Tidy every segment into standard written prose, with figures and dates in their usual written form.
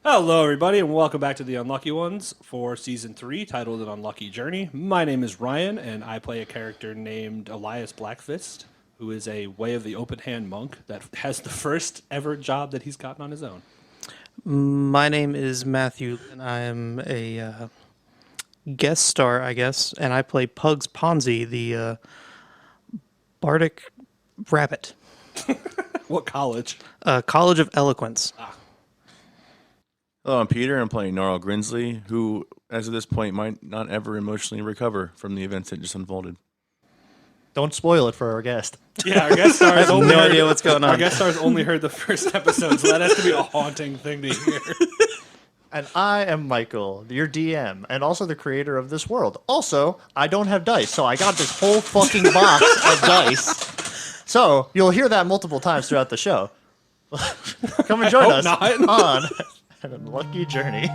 Hello, everybody, and welcome back to The Unlucky Ones for Season 3, titled An Unlucky Journey. My name is Ryan, and I play a character named Elias Blackfist, who is a Way of the Open Hand monk that has the first ever job that he's gotten on his own. My name is Matthew, and I am a guest star, I guess, and I play Pugs Ponzi, the bardic rabbit. What college? College of Eloquence. Hello, I'm Peter. I'm playing Gnarl Grinsley, who, as of this point, might not ever emotionally recover from the events that just unfolded. Don't spoil it for our guest. Yeah, our guest stars only No heard, idea what's going Our on. guest stars only heard the first episode, so that has to be a haunting thing to hear. And I am Michael, your DM, and also the creator of this world. Also, I don't have dice, so I got this whole fucking box of dice. So you'll hear that multiple times throughout the show. Come and join hope us not. on an unlucky journey.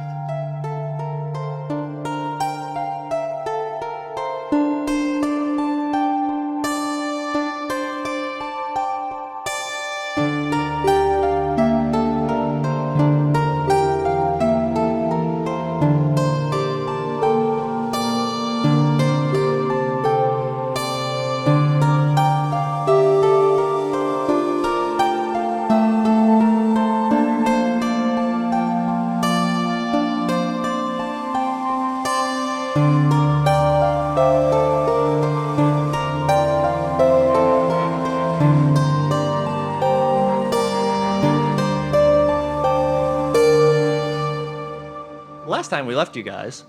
Last time we left you guys,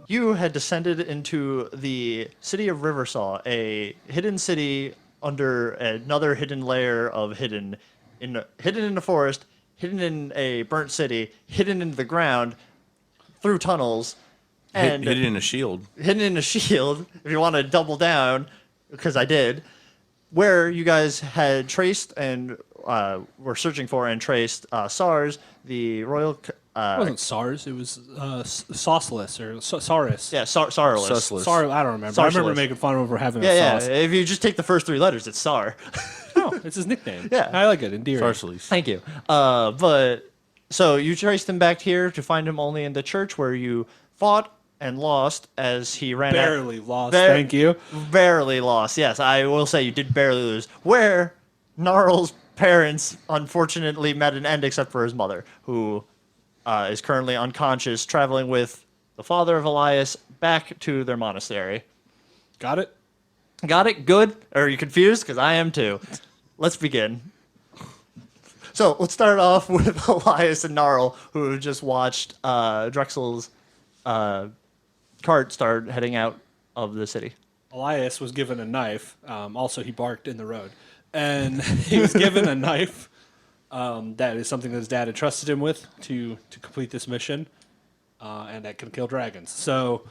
you had descended into the city of Riversaw, a hidden city under another hidden layer of hidden in the forest, hidden in a burnt city, hidden into the ground through tunnels, and Hit it in a shield. hidden in a shield. If you want to double down, because I did, where you guys had traced and were searching for and traced SARS, the royal. It wasn't SARS, it was Sauceless, or Saurus. Yeah, Sarless. Sussless. Sorry, I don't remember. I remember Sarceless. making fun of him for having Yeah, a yeah. sauce. If you just take the first three letters, it's SAR. Oh, it's his nickname. Yeah. I like it, endearing. Sarceles. Thank you. But so you traced him back here to find him only in the church where you fought and lost as he ran out. Barely lost, Bar- thank you. Barely lost. Yes, I will say you did barely lose. Where Gnarl's parents unfortunately met an end, except for his mother, who is currently unconscious, traveling with the father of Elias back to their monastery. Got it? Got it? Good? Or are you confused? Because I am too. Let's begin. So let's start off with Elias and Gnarl, who just watched Drexel's cart start heading out of the city. Elias was given a knife. Also, he barked in the road. And he was given a knife. That is something that his dad entrusted him with to complete this mission. And that can kill dragons. So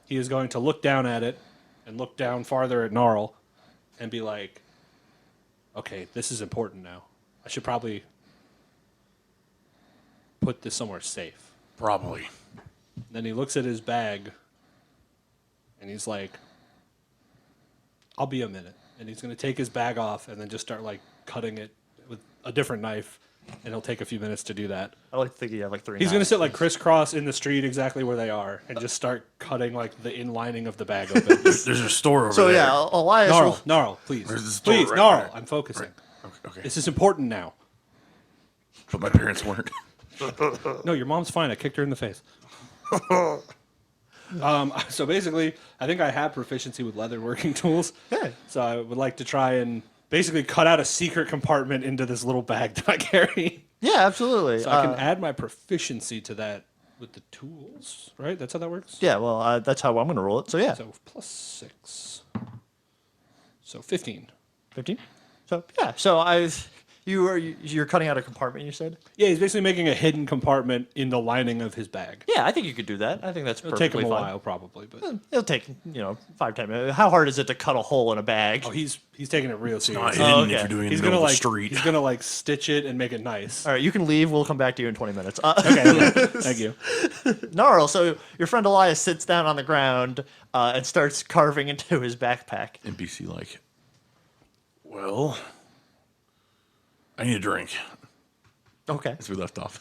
he is going to look down at it and look down farther at Gnarl and be like, okay, this is important now. I should probably put this somewhere safe. Probably. Then he looks at his bag and he's like, I'll be a minute. And he's going to take his bag off and then just start like cutting it with a different knife. And he'll take a few minutes to do that. I like to think you have like three. He's going to knives. sit like crisscross in the street exactly where they are and just start cutting like the inlining of the bag open. There's a store over So there. yeah, Elias. Gnarl, please. There's a store Please, right Gnarl, there. I'm focusing. Okay. This is important now. But my parents weren't. No, your mom's fine. I kicked her in the face. So basically, I think I have proficiency with leatherworking tools. Yeah. So I would like to try and basically cut out a secret compartment into this little bag that I carry. Yeah, absolutely. So I can add my proficiency to that with the tools, right? That's how that works? Yeah, well, that's how I'm going to roll it. So yeah, So +6. So 15. 15. So yeah, you're cutting out a compartment. You said. Yeah, he's basically making a hidden compartment in the lining of his bag. Yeah, I think you could do that. I think that's It'll take perfectly him a fine. while, probably, but It'll take 5-10 minutes. How hard is it to cut a hole in a bag? oh, he's taking it real Not serious. hidden okay. if you're doing it in He's the gonna middle of like the street. he's gonna like stitch it and make it nice. All right, you can leave. We'll come back to you in 20 minutes. Okay, thank you. Gnarl, so your friend Elias sits down on the ground and starts carving into his backpack. NPC like, well, I need a drink. Okay. As we left off.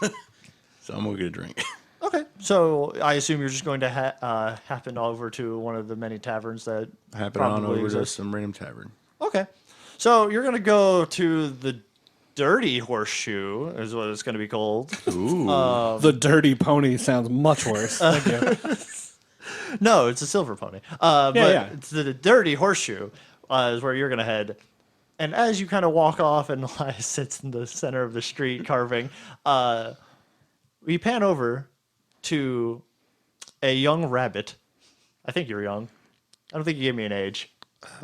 So I'm gonna get a drink. Okay, so I assume you're just going to happen over to one of the many taverns that Happen on probably over to exist. some random tavern. Okay, so you're going to go to the Dirty Horseshoe, is what it's going to be called. Ooh. The dirty pony sounds much worse. Thank you. No, it's a silver pony. But yeah. it's the Dirty Horseshoe is where you're going to head. And as you kind of walk off and Elias sits in the center of the street carving, we pan over to a young rabbit. I think you're young. I don't think you gave me an age.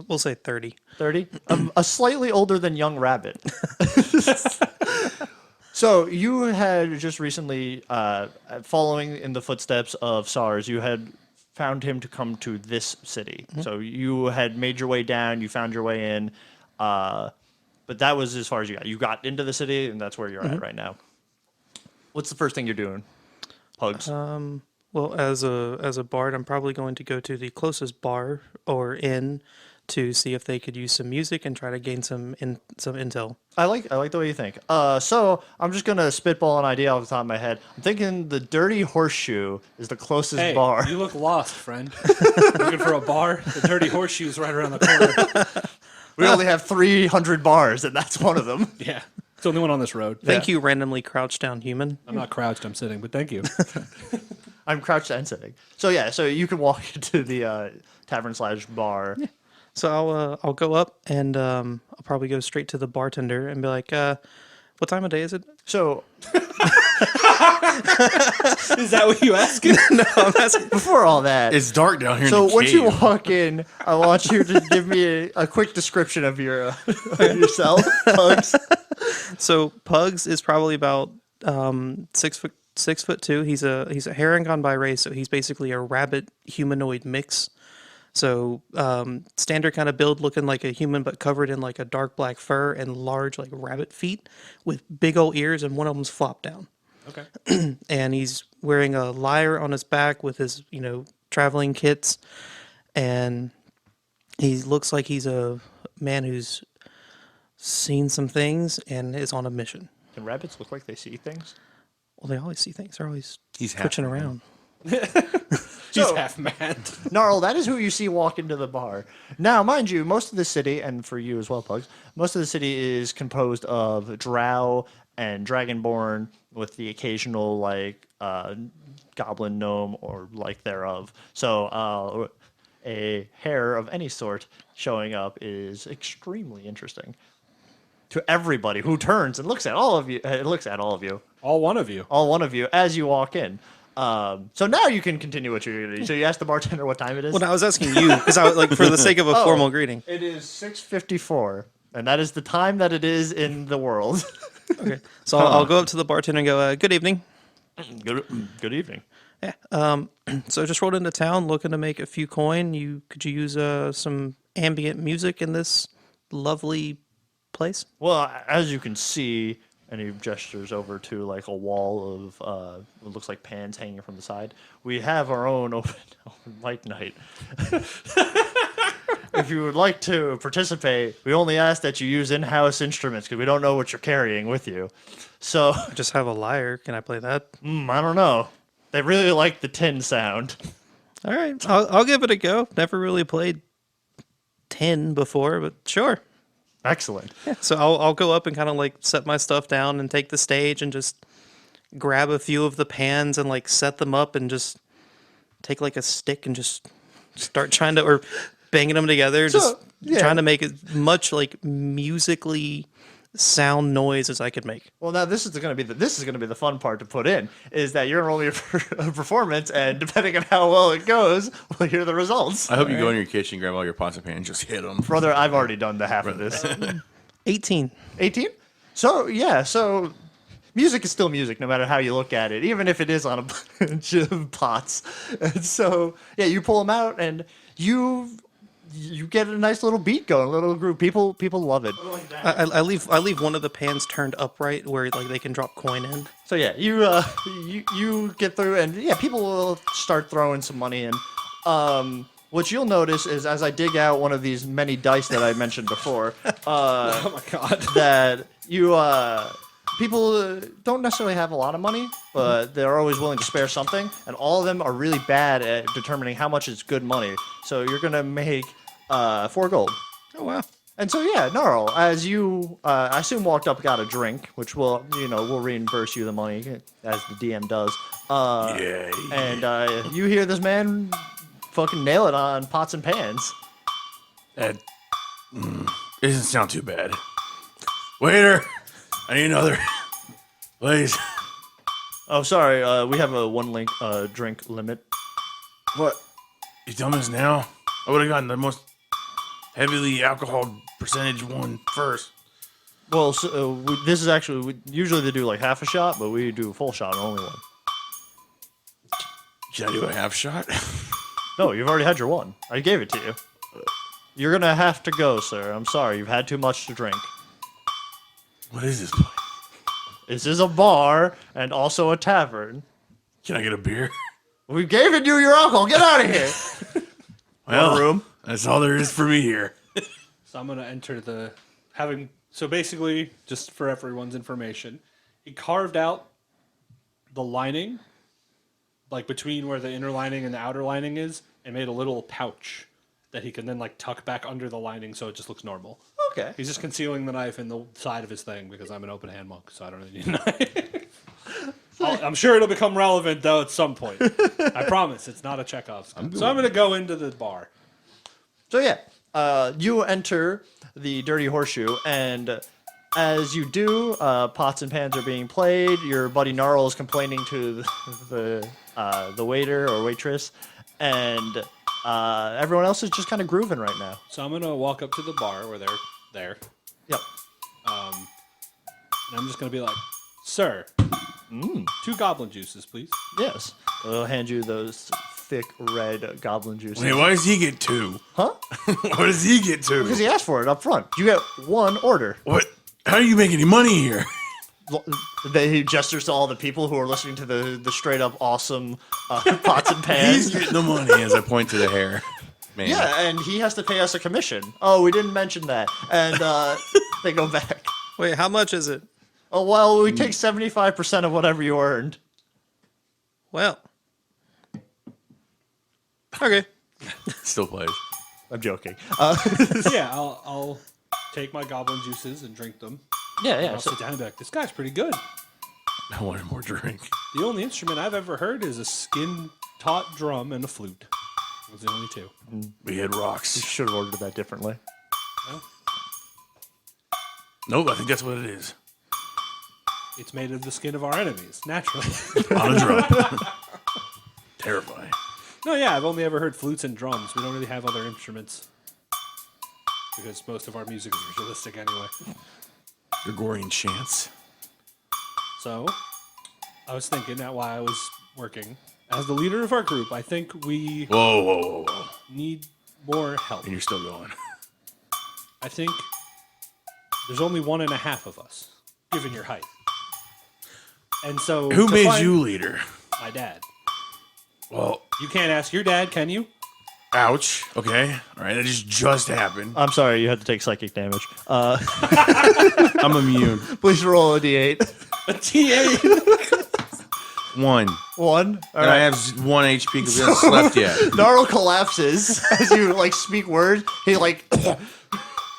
We'll say 30. 30? A slightly older than young rabbit. So you had just recently, following in the footsteps of SARS, you had found him to come to this city. So you had made your way down, you found your way in, but that was as far as you got. You got into the city, and that's where you're at right now. What's the first thing you're doing, Pugs? Well, as a bard, I'm probably going to go to the closest bar or inn to see if they could use some music and try to gain some intel. I like the way you think. So I'm just gonna spitball an idea off the top of my head. I'm thinking the Dirty Horseshoe is the closest Hey, bar. you look lost, friend. Looking for a bar? The dirty horseshoe's right around the corner. We only have 300 bars, and that's one of them. Yeah. It's the only one on this road. Thank you, randomly crouched down human. I'm not crouched, I'm sitting, but thank you. I'm crouched and sitting. So yeah, so you can walk into the tavern/bar. So I'll go up and I'll probably go straight to the bartender and be like, "What time of day is it?" So Is that what you ask? before all that, It's dark down here. so in the once you cave. walk in, I want you to give me a quick description of your yourself, Pugs. So Pugs is probably about 6'2". He's a Harangon by race, so he's basically a rabbit humanoid mix. So standard kind of build, looking like a human, but covered in like a dark black fur and large like rabbit feet with big old ears, and one of them's flopped down. Okay. And he's wearing a lyre on his back with his traveling kits, and he looks like he's a man who's seen some things and is on a mission. Can rabbits look like they see things? Well, they always see things. They're always He's half twitching man. around. He's So- half mad. Gnarl, that is who you see walk into the bar. Now, mind you, most of the city, and for you as well, Pugs, most of the city is composed of drow and dragonborn with the occasional, goblin gnome or like thereof. So a hare of any sort showing up is extremely interesting to everybody who turns and looks at all of you. All one of you. All one of you as you walk in. So now you can continue what you're going to do. So you asked the bartender what time it is? Well, no, I was asking you because I was like for the sake of a formal greeting. It is 6:54, and that is the time that it is in the world. Okay, so I'll go up to the bartender and go, "Good evening." Good evening. Yeah. So just rolled into town looking to make a few coin. Could you use some ambient music in this lovely place? Well, as you can see, and he gestures over to like a wall of what looks like pans hanging from the side. We have our own open mic night. If you would like to participate, we only ask that you use in-house instruments because we don't know what you're carrying with you. So, I just have a lyre. Can I play that? I don't know. They really like the tin sound. All right, I'll give it a go. Never really played tin before, but sure. Excellent. So I'll go up and kind of like set my stuff down and take the stage and just grab a few of the pans and like set them up and just take like a stick and just start trying to or banging them together, just trying to make as much like musically sound noise as I could make. Well, now this is going to be the fun part to put in is that you're rolling a performance, and depending on how well it goes, we'll hear the results. I hope you go in your kitchen, grab all your pots and pans, just hit them. Brother, I've already done the half of this. 18. 18? So music is still music, no matter how you look at it, even if it is on a bunch of pots. And so, yeah, you pull them out, and you get a nice little beat going, a little group. People love it. I leave one of the pans turned upright where like they can drop coin in. So yeah, you get through, and yeah, people will start throwing some money in. What you'll notice is as I dig out one of these many dice that I mentioned before, Oh my god. that people don't necessarily have a lot of money, but they're always willing to spare something, and all of them are really bad at determining how much is good money. So you're gonna make 4 gold. Oh wow. And so yeah, Gnarl, as you I assume walked up, got a drink, which will we'll reimburse you the money as the DM does. Yay. And you hear this man fucking nail it on pots and pans. That doesn't sound too bad. Waiter, I need another. Please. Oh, sorry, we have a 1 drink limit. What? You telling me this now? I would have gotten the most heavily alcohol percentage one first. Well, so, this is actually usually they do like half a shot, but we do a full shot and only 1. Can I do a half shot? No, you've already had your 1. I gave it to you. You're gonna have to go, sir. I'm sorry, you've had too much to drink. What is this place? This is a bar and also a tavern. Can I get a beer? We gave it you your alcohol. Get out of here. Well, room. That's all there is for me here. So I'm gonna enter so basically, just for everyone's information, he carved out the lining, like between where the inner lining and the outer lining is, and made a little pouch that he can then like tuck back under the lining so it just looks normal. Okay. He's just concealing the knife in the side of his thing because I'm an open hand monk, so I don't really need a knife. I'm sure it'll become relevant though at some point. I promise, it's not a Chekhov's gun. So I'm gonna go into the bar. So yeah, you enter the Dirty Horseshoe, and as you do, pots and pans are being played. Your buddy Gnarl is complaining to the waiter or waitress, and everyone else is just kind of grooving right now. So I'm gonna walk up to the bar where they're there. Yep. And I'm just gonna be like, "Sir, 2 goblin juices, please." Yes. I'll hand you those thick red goblin juices. Wait, why does he get 2? Huh? Why does he get 2? Because he asked for it up front. You get 1 order. What? How do you make any money here? He gestures to all the people who are listening to the straight up awesome pots and pans. He's getting the money as I point to the hair. Man. Yeah, and he has to pay us a commission. Oh, we didn't mention that. And they go back. Wait, how much is it? Oh, well, we take 75% of whatever you earned. Well. Okay. Still plays. I'm joking. Yeah, I'll take my goblin juices and drink them. Yeah. I'll sit down and be like, "This guy's pretty good." I wanted more drink. The only instrument I've ever heard is a skin-taut drum and a flute. Those are the only 2. We had rocks. Should have ordered that differently. No? Nope, I think that's what it is. It's made of the skin of our enemies, naturally. On a drum. Terrifying. No, yeah, I've only ever heard flutes and drums. We don't really have other instruments. Because most of our music is ritualistic anyway. Gregorian chants. So, I was thinking that while I was working, as the leader of our group, I think we Whoa. need more help. And you're still going. I think there's only 1.5 of us, given your height. And so... Who to made find- you leader? My dad. Well, You can't ask your dad, can you? ouch. Okay. All right, that just happened. I'm sorry, you had to take psychic damage. I'm immune. Please roll a d8. A T8. 1. 1. All And I right. have 1 HP because we haven't slept yet. Gnarl collapses as you like speak words. He like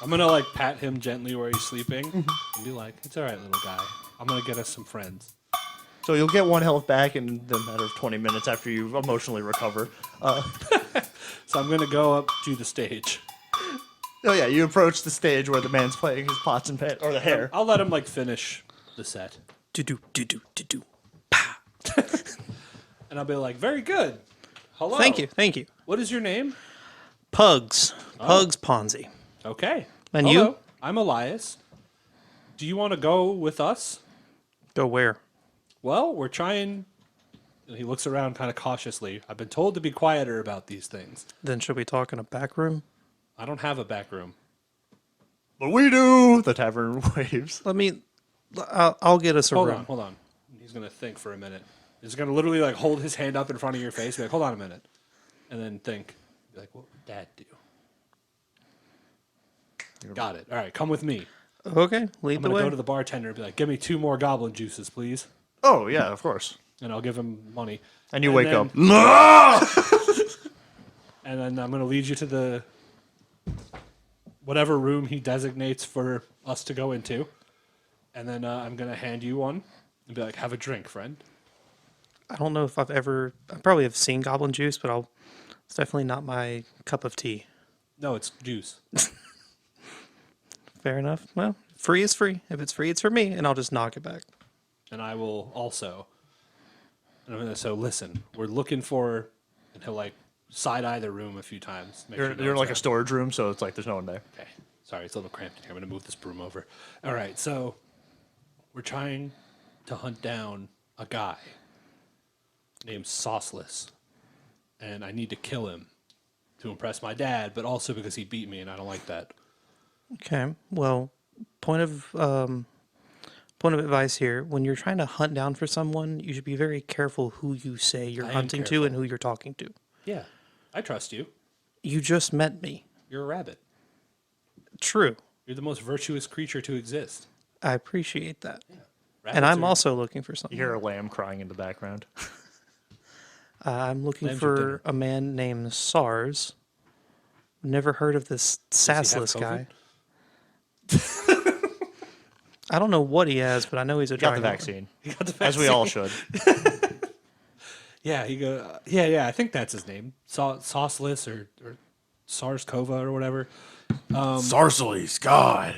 I'm gonna like pat him gently where he's sleeping and be like, "It's all right, little guy. I'm gonna get us some friends." so you'll get 1 health back in the matter of 20 minutes after you emotionally recover. So I'm gonna go up to the stage. Oh yeah, you approach the stage where the man's playing his pots and pans or the hair. I'll let him like finish the set, Do. and I'll be like, "Very good. Hello. Thank you. What is your name?" Pugs. Pugs Ponzi. Okay. And Hello. you? I'm Elias. Do you want to go with us? Go where? Well, we're trying. And he looks around kind of cautiously. I've been told to be quieter about these things. Then should we talk in a back room? I don't have a back room. But we do. The tavern waves. I'll get us a room. Hold on. He's gonna think for a minute. He's gonna literally like hold his hand up in front of your face, be like, "Hold on a minute," and then think. Be like, "What would Dad do?" Got it. All right, come with me. Okay, lead I'm the going to way. go to the bartender and be like, give me 2 more goblin juices, please. Oh yeah, of course. And I'll give him money. And you wake then- up. And then I'm going to lead you to the whatever room he designates for us to go into. And then I'm going to hand you one and be like, have a drink, friend. I don't know if I probably have seen Goblin Juice, but it's definitely not my cup of tea. No, it's juice. Fair enough. Well, free is free. If it's free, it's for me, and I'll just knock it back. And I will also. And I'm gonna, so listen, we're looking for, and he'll like side eye the room a few times. Make You're, sure no you're in one's like a around. storage room, so it's like there's no one there. Okay, sorry, it's a little cramped in here. I'm gonna move this broom over. All right, so we're trying to hunt down a guy named Sauceless, and I need to kill him to impress my dad, but also because he beat me, and I don't like that. Okay. Well, point of advice here: when you're trying to hunt down for someone, you should be very careful who you say you're I am hunting to careful. and who you're talking to. Yeah, I trust you. You just met me. You're a rabbit. True. You're the most virtuous creature to exist. I appreciate that. And Rabbits I'm are- also looking for You something. hear a lamb crying in the background. I'm looking Lambs are for dinner. a man named SARS. Never heard of this he have sassless guy. COVID? I don't know what he has, but I know he's a Got the dragon. vaccine, He got the as we all should. Yeah, he go. Yeah. I think that's his name, Sauceless or SARS-CoV or whatever. Sarceles, God.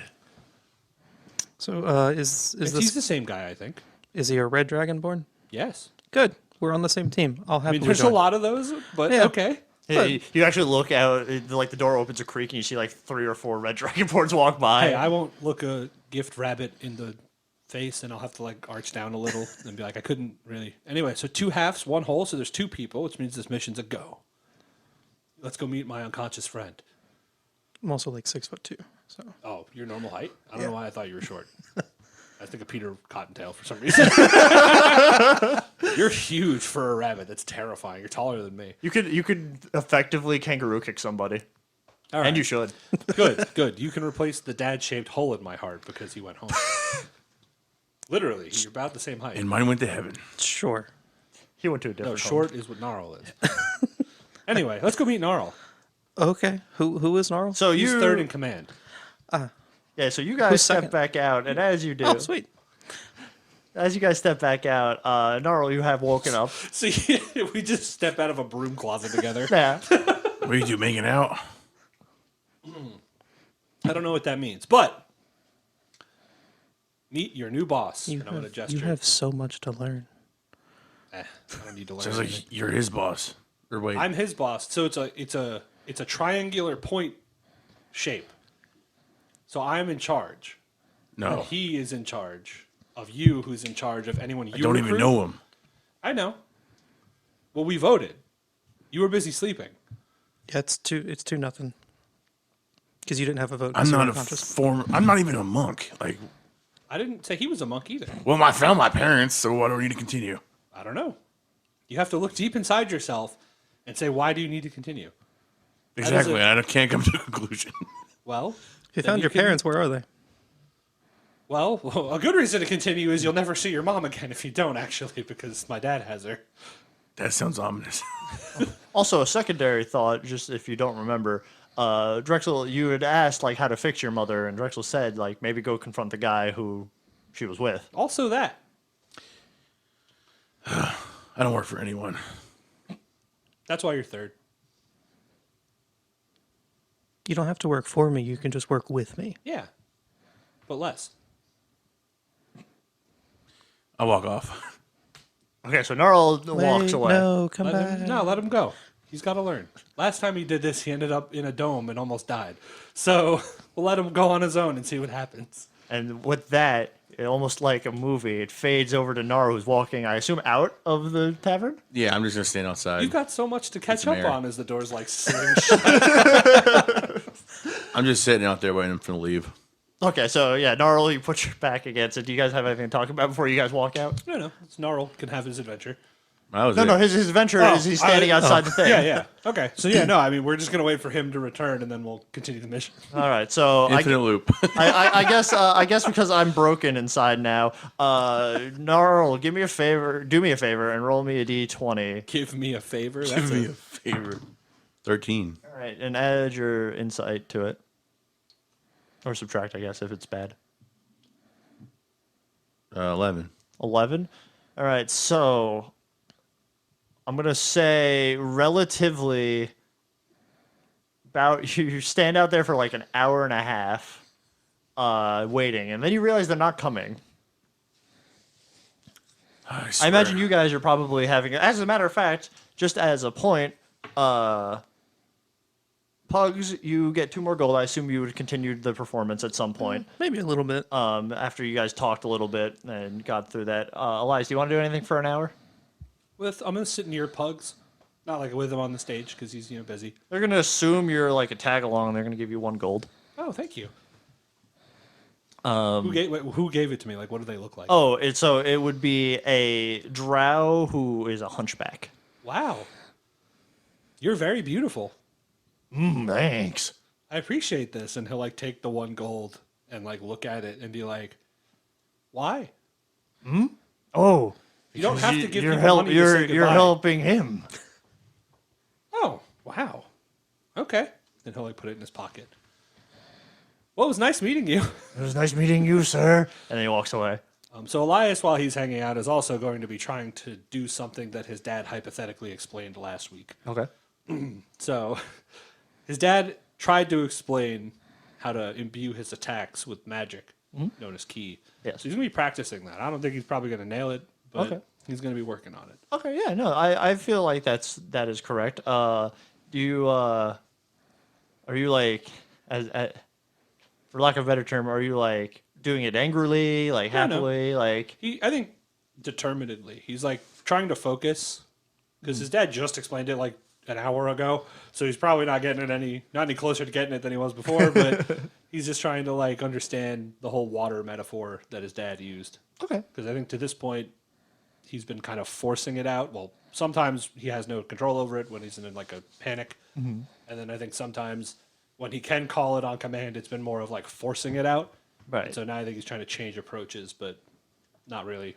So is He's this the same guy, I think. is he a red dragonborn? Yes. Good. We're on the same team. I'll I happily mean, there's join. a lot of those, but Yeah. okay. Yeah, you actually look out, like the door opens a creak, and you see like 3 or 4 red dragonborns walk by. Hey, I won't look a gift rabbit in the face, and I'll have to like arch down a little and be like, I couldn't really. Anyway, so 2 halves, 1 whole, so there's 2 people, which means this mission's a go. Let's go meet my unconscious friend. I'm also like 6'2", so Oh, your normal height? I don't Yeah. know why I thought you were short. I think of Peter Cottontail for some reason. You're huge for a rabbit. That's terrifying. You're taller than me. You could effectively kangaroo kick somebody, All right. and you should. Good. You can replace the dad-shaped hole in my heart because he went home. Literally, you're about the same height. And mine went to heaven. sure. He went to a No, different home. short is what Gnarl is. Anyway, let's go meet Gnarl. Okay. Who is Gnarl? So He's you third in command. Yeah, so you guys Who's step second? back out, and as you do, Oh, sweet. as you guys step back out, Gnarl, you have woken up. See, we just step out of a broom closet together. Yeah. What do you do, making out? I don't know what that means, but meet your new boss. You and I'm going to have, gesture. you have so much to learn. I don't need to learn. Sounds anything. like you're his boss. Or wait, I'm his boss, so it's a triangular point shape. So I'm in charge. And no. he is in charge of you, who's in charge of anyone you I don't even recruit. know him. I know. Well, we voted. You were busy sleeping. Yeah, it's 2-0. Because you didn't have a vote. I'm 'cause you not were a unconscious. former. I'm not even a monk. Like, I didn't say he was a monk either. well, I found my parents, so why do we need to continue? I don't know. You have to look deep inside yourself and say, why do you need to continue? Exactly. I can't come to a conclusion. Well, If you then found your can- parents, where are they? Well, a good reason to continue is you'll never see your mom again if you don't, actually, because my dad has her. That sounds ominous. Also, a secondary thought, just if you don't remember, Drexel, you had asked like how to fix your mother, and Drexel said like maybe go confront the guy who she was with. Also that. I don't work for anyone. That's why you're third. You don't have to work for me. You can just work with me. Yeah. But less. I walk off. Okay, so Gnarl walks Wait, away. No, come back. Let him go. He's got to learn. Last time he did this, he ended up in a dome and almost died. So we'll let him go on his own and see what happens. And with that, almost like a movie, it fades over to Gnarl, who's walking, I assume, out of the tavern. Yeah, I'm just gonna stand outside. You've got so much to catch some up air. on as the door's like sitting shut. I'm just sitting out there waiting for him to leave. Okay, so yeah, Gnarl, you put your back against it. Do you guys have anything to talk about before you guys walk out? No. It's Gnarl can have his adventure. I was No, it. no, his adventure is he's standing outside the thing. Yeah. Okay. So yeah, no, I mean we're just gonna wait for him to return and then we'll continue the mission. All right, so Infinite loop. I guess because I'm broken inside now, Gnarl, do me a favor, and roll me a d20. Give me a favor. Give That's me a favor. 13. All right, and add your insight to it, or subtract, I guess, if it's bad. 11. 11. All right, so I'm gonna say relatively about you stand out there for like an hour and a half, waiting, and then you realize they're not coming. I imagine you guys are probably having, as a matter of fact, just as a point, Pugs, you get 2 more gold. I assume you would continue the performance at some point. Maybe a little bit. After you guys talked a little bit and got through that. Elias, do you want to do anything for an hour? I'm gonna sit near Pugs, not like with him on the stage because he's busy. They're gonna assume you're like a tag along, and they're gonna give you 1 gold. Oh, thank you. Who gave it to me? Like, what do they look like? Oh, it would be a drow who is a hunchback. Wow, you're very beautiful. Thanks. I appreciate this. And he'll like take the 1 gold and like look at it and be like, why? Oh, You don't have to give you're people money to say you're goodbye. helping him. Oh, wow. Okay. Then he'll like put it in his pocket. Well, it was nice meeting you. It was nice meeting you, sir. And then he walks away. So Elias, while he's hanging out, is also going to be trying to do something that his dad hypothetically explained last week. Okay. So his dad tried to explain how to imbue his attacks with magic, known as ki. Yes. So he's going to be practicing that. I don't think he's probably going to nail it, but Okay. he's going to be working on it. Okay. Yeah. No, I feel like that is correct. Are you like for lack of a better term, are you like doing it angrily, like No, no. happily, like? I think determinedly. He's like trying to focus because his dad just explained it like an hour ago, so he's probably not getting it not any closer to getting it than he was before. But he's just trying to like understand the whole water metaphor that his dad used. Okay. Because I think to this point, he's been kind of forcing it out. Well, sometimes he has no control over it when he's in like a panic, and then I think sometimes when he can call it on command, it's been more of like forcing it out. Right. And so now I think he's trying to change approaches, but not really.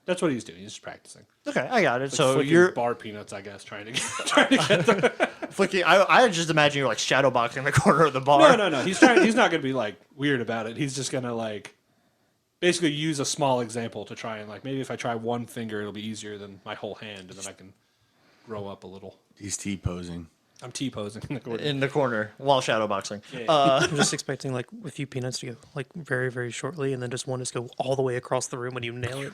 That's what he's doing. He's just practicing. Okay, I got it. Like So flicking you're bar peanuts, I guess, trying to get them. flicking. I just imagine you're like shadow boxing the corner of the bar. No. He's trying. He's not going to be like weird about it. He's just going to like basically use a small example to try and like maybe if I try one finger, it'll be easier than my whole hand, and then I can grow up a little. He's T-posing. I'm T-posing in the corner. In the corner while shadow boxing. Yeah. I'm just expecting like a few peanuts to go like very, very shortly, and then just one just go all the way across the room when you nail it.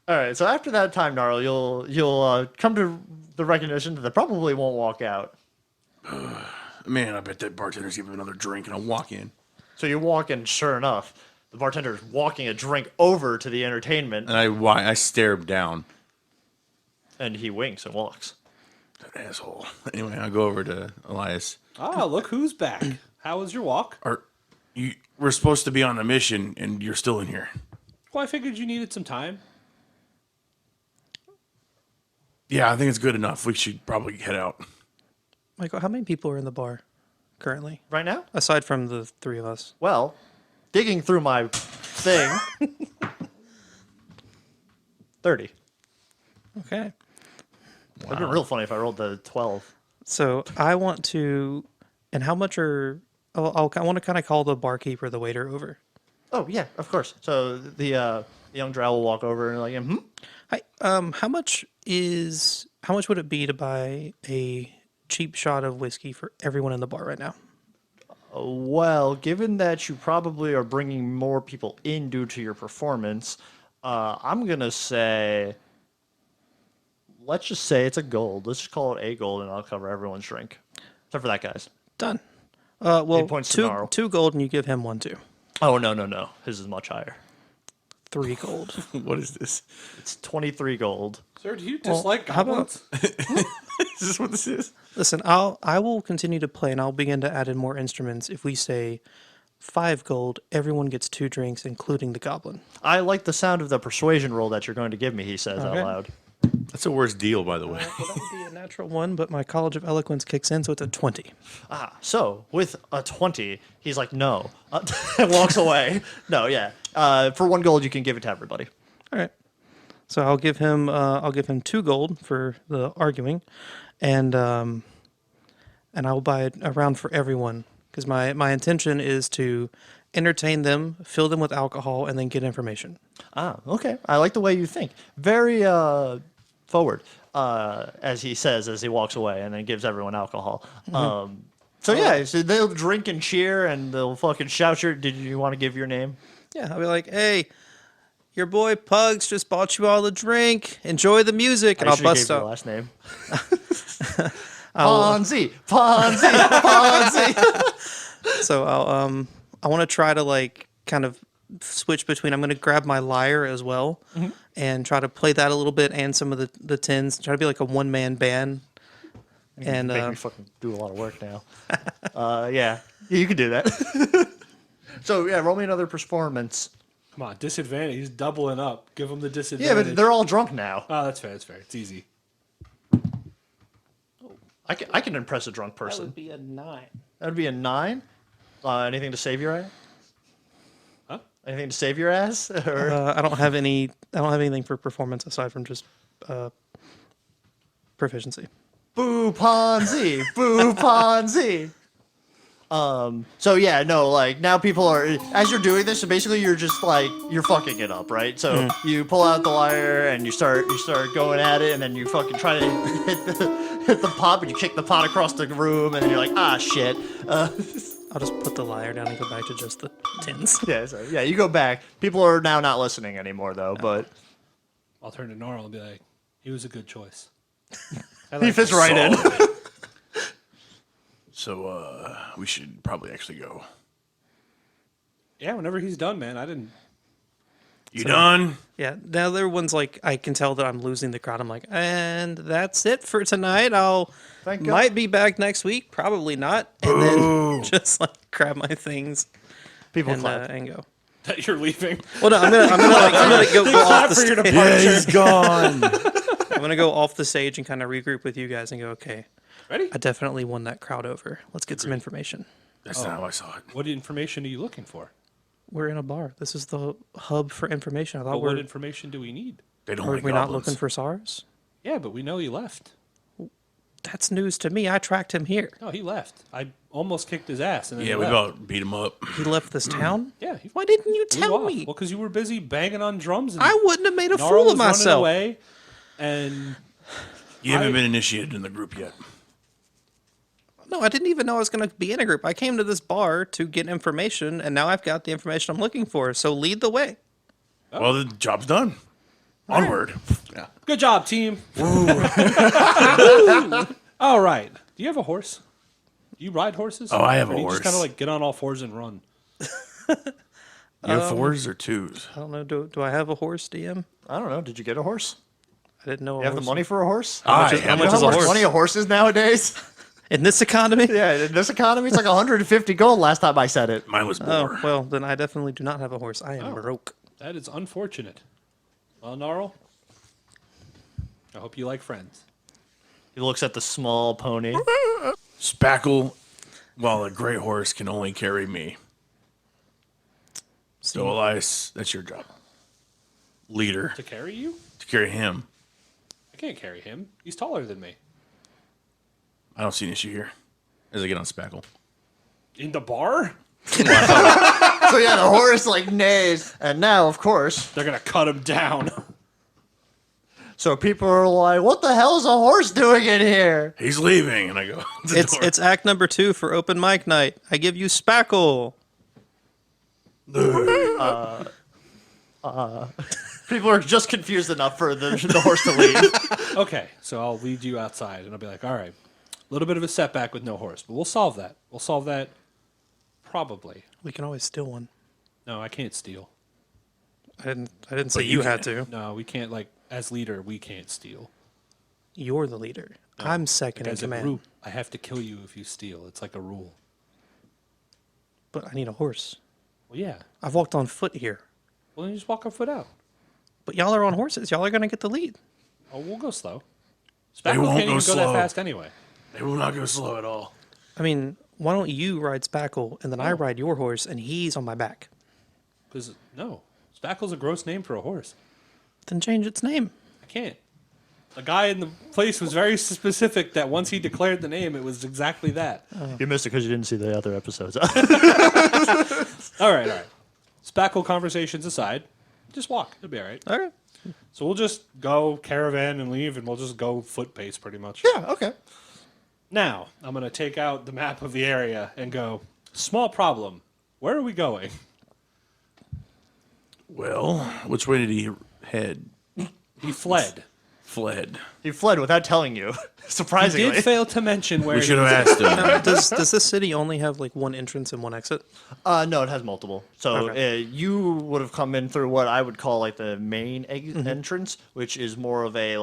All right. So after that time, Gnarl, you'll come to the recognition that they probably won't walk out. Man, I bet that bartender's giving him another drink, and I'll walk in. So you walk in. Sure enough, the bartender is walking a drink over to the entertainment, And I stare him down. and he winks and walks. That asshole. Anyway, I go over to Elias. Ah, look who's back. How was your walk? We're supposed to be on a mission, and you're still in here. Well, I figured you needed some time. Yeah, I think it's good enough. We should probably head out. Michael, how many people are in the bar currently, Right now? aside from the 3 of us? Well, digging through my thing, 30. Okay. It'd been real funny if I rolled the 12. So I want to, and how much are? I want to kind of call the barkeeper, the waiter, over. Oh yeah, of course. So the young drow will walk over and like, Hi. How much would it be to buy a cheap shot of whiskey for everyone in the bar right now? Well, given that you probably are bringing more people in due to your performance, I'm gonna say, let's just say it's a gold. Let's just call it a gold, and I'll cover everyone's drink, except for that guy's. Done. Well, 8 points to Gnarl. 2 gold, and you give him 1 too. Oh no, his is much higher. 3 gold. What is this? It's 23 gold. Sir, do you dislike how about- goblins? Is this what this is? Listen, I will continue to play, and I'll begin to add in more instruments if we say 5 gold. Everyone gets 2 drinks, including the goblin. I like the sound of the persuasion roll that you're going to give me, he says out Okay. loud. That's a worse deal, by the way. Well, that would be a natural 1, but my College of Eloquence kicks in, so it's a 20. So with a 20, he's like, no, and walks away. No, yeah. For 1 gold, you can give it to everybody. All right. So I'll give him 2 gold for the arguing, and I'll buy a round for everyone because my intention is to entertain them, fill them with alcohol, and then get information. Okay. I like the way you think. Very forward, as he says as he walks away, and then gives everyone alcohol. So yeah, so they'll drink and cheer, and they'll fucking shout your. Did you want to give your name? Yeah, I'll be like, hey, your boy Pugs just bought you all a drink. Enjoy the music, and I I'll should have bust gave your out. last name. Ponzi, Ponzi, Ponzi. So I want to try to like kind of switch between. I'm going to grab my lyre as well and try to play that a little bit and some of the tins. Try to be like a 1-man band. And Make me fucking do a lot of work now. Yeah, you can do that. So yeah, roll me another performance. Come on, disadvantage. He's doubling up. Give him the Yeah, disadvantage. but they're all drunk now. Oh, that's fair. That's fair. It's easy. I can impress a drunk that person. would be a 9. That would be a 9. Anything to save your ass? Huh? Anything to save your ass? Or I don't have anything for performance aside from just proficiency. boo Ponzi, boo Ponzi. So yeah, no, like now people are as you're doing this. So basically, you're just like you're fucking it up, right? So you pull out the lyre and you start going at it, and then you fucking try to hit the pot, but you kick the pot across the room, and then you're like, ah, shit. I'll just put the lyre down and go back to just the tins. Yeah, so yeah, you go back. People are now not listening anymore, though. But I'll turn to Norl and be like, he was a good choice. he fits right in. So, we should probably actually go. Yeah, whenever he's done, man. I didn't. You done? Yeah, the other one's like I can tell that I'm losing the crowd. I'm like, and that's it for tonight. I'll Thank God. might be back next week, probably not, and then just like grab my things People and clap. go. That you're leaving. Well, no, I'm gonna go off the for your stage. departure. He's gone. I'm gonna go off the stage and kind of regroup with you guys and go. Okay, Ready? I definitely won that crowd over. Let's get some information. That's not how I saw it. What information are you looking for? We're in a bar. This is the hub for information. I thought Well, what we're information do we need? They don't are like we not goblins. looking for SARS? Yeah, but we know he left. That's news to me. I tracked him here. No, he left. I almost kicked his ass. And then Yeah, he we left. about beat him up. He left this town. Yeah. He Why didn't you flew tell off. me? Well, because you were busy banging on drums. And I wouldn't have made a Gnarl fool was of running myself. away, and You haven't been initiated in the group yet. No, I didn't even know I was going to be in a group. I came to this bar to get information, and now I've got the information I'm looking for. So lead the way. Well, the job's done. Onward. Yeah. good job, team. All right. Do you have a horse? Do you ride horses? Oh, I have Or a do you horse. Just kind of like get on all fours and run. You have 4s or 2s? I don't know. Do I have a horse, DM? I don't know. Did you get a horse? I didn't know. You have the money for a horse? I much is- have how much You know is how a much horse? money a horse is nowadays? In this economy? Yeah, in this economy, it's like 150 gold last time I said it. Mine was Oh, more. well, then I definitely do not have a horse. I am broke. That is unfortunate. Well, Gnarl, I hope you like friends. He looks at the small pony. Spackle, well, a great horse can only carry me. So, Elias, that's your job. Leader. To carry you? To carry him. I can't carry him. He's taller than me. I don't see an issue here. As I get on Spackle. In the bar? So yeah, the horse like neighs, and now of course, They're going to cut him down. so people are like, "What the hell is a horse doing in here?" He's leaving, and I go. to the door. It's act number 2 for open mic night. I give you Spackle. People are just confused enough for the horse to leave. Okay, so I'll lead you outside, and I'll be like, all right, a little bit of a setback with no horse, but we'll solve that. We'll solve that probably. We can always steal one. No, I can't steal. I didn't say But you you had can. to. No, we can't, like, as leader, we can't steal. You're the leader. I'm second in As a command. group, I have to kill you if you steal. It's like a rule. But I need a horse. Well, yeah. I've walked on foot here. Well, then you just walk a foot out. But y'all are on horses. Y'all are going to get the lead. Oh, we'll go slow. They Spackle won't can't go even go that slow. fast anyway. They will not go slow at all. I mean, why don't you ride Spackle and then I ride your horse and he's on my back? Because, no. Spackle's a gross name for a horse. Then change its name. I can't. The guy in the place was very specific that once he declared the name, it was exactly that. You missed it because you didn't see the other episodes. All right. Spackle conversations aside, just walk. It'll be all right. Okay. So we'll just go caravan and leave, and we'll just go foot pace pretty much. Yeah, okay. Now, I'm going to take out the map of the area and go, small problem. Where are we going? Well, which way did he head? He fled. Fled. He fled without telling you, He surprisingly. did fail to mention where We he should have was. asked him. Now, does this city only have like one entrance and one exit? No, it has multiple. So Okay. you would have come in through what I would call like the main entrance, which is more of a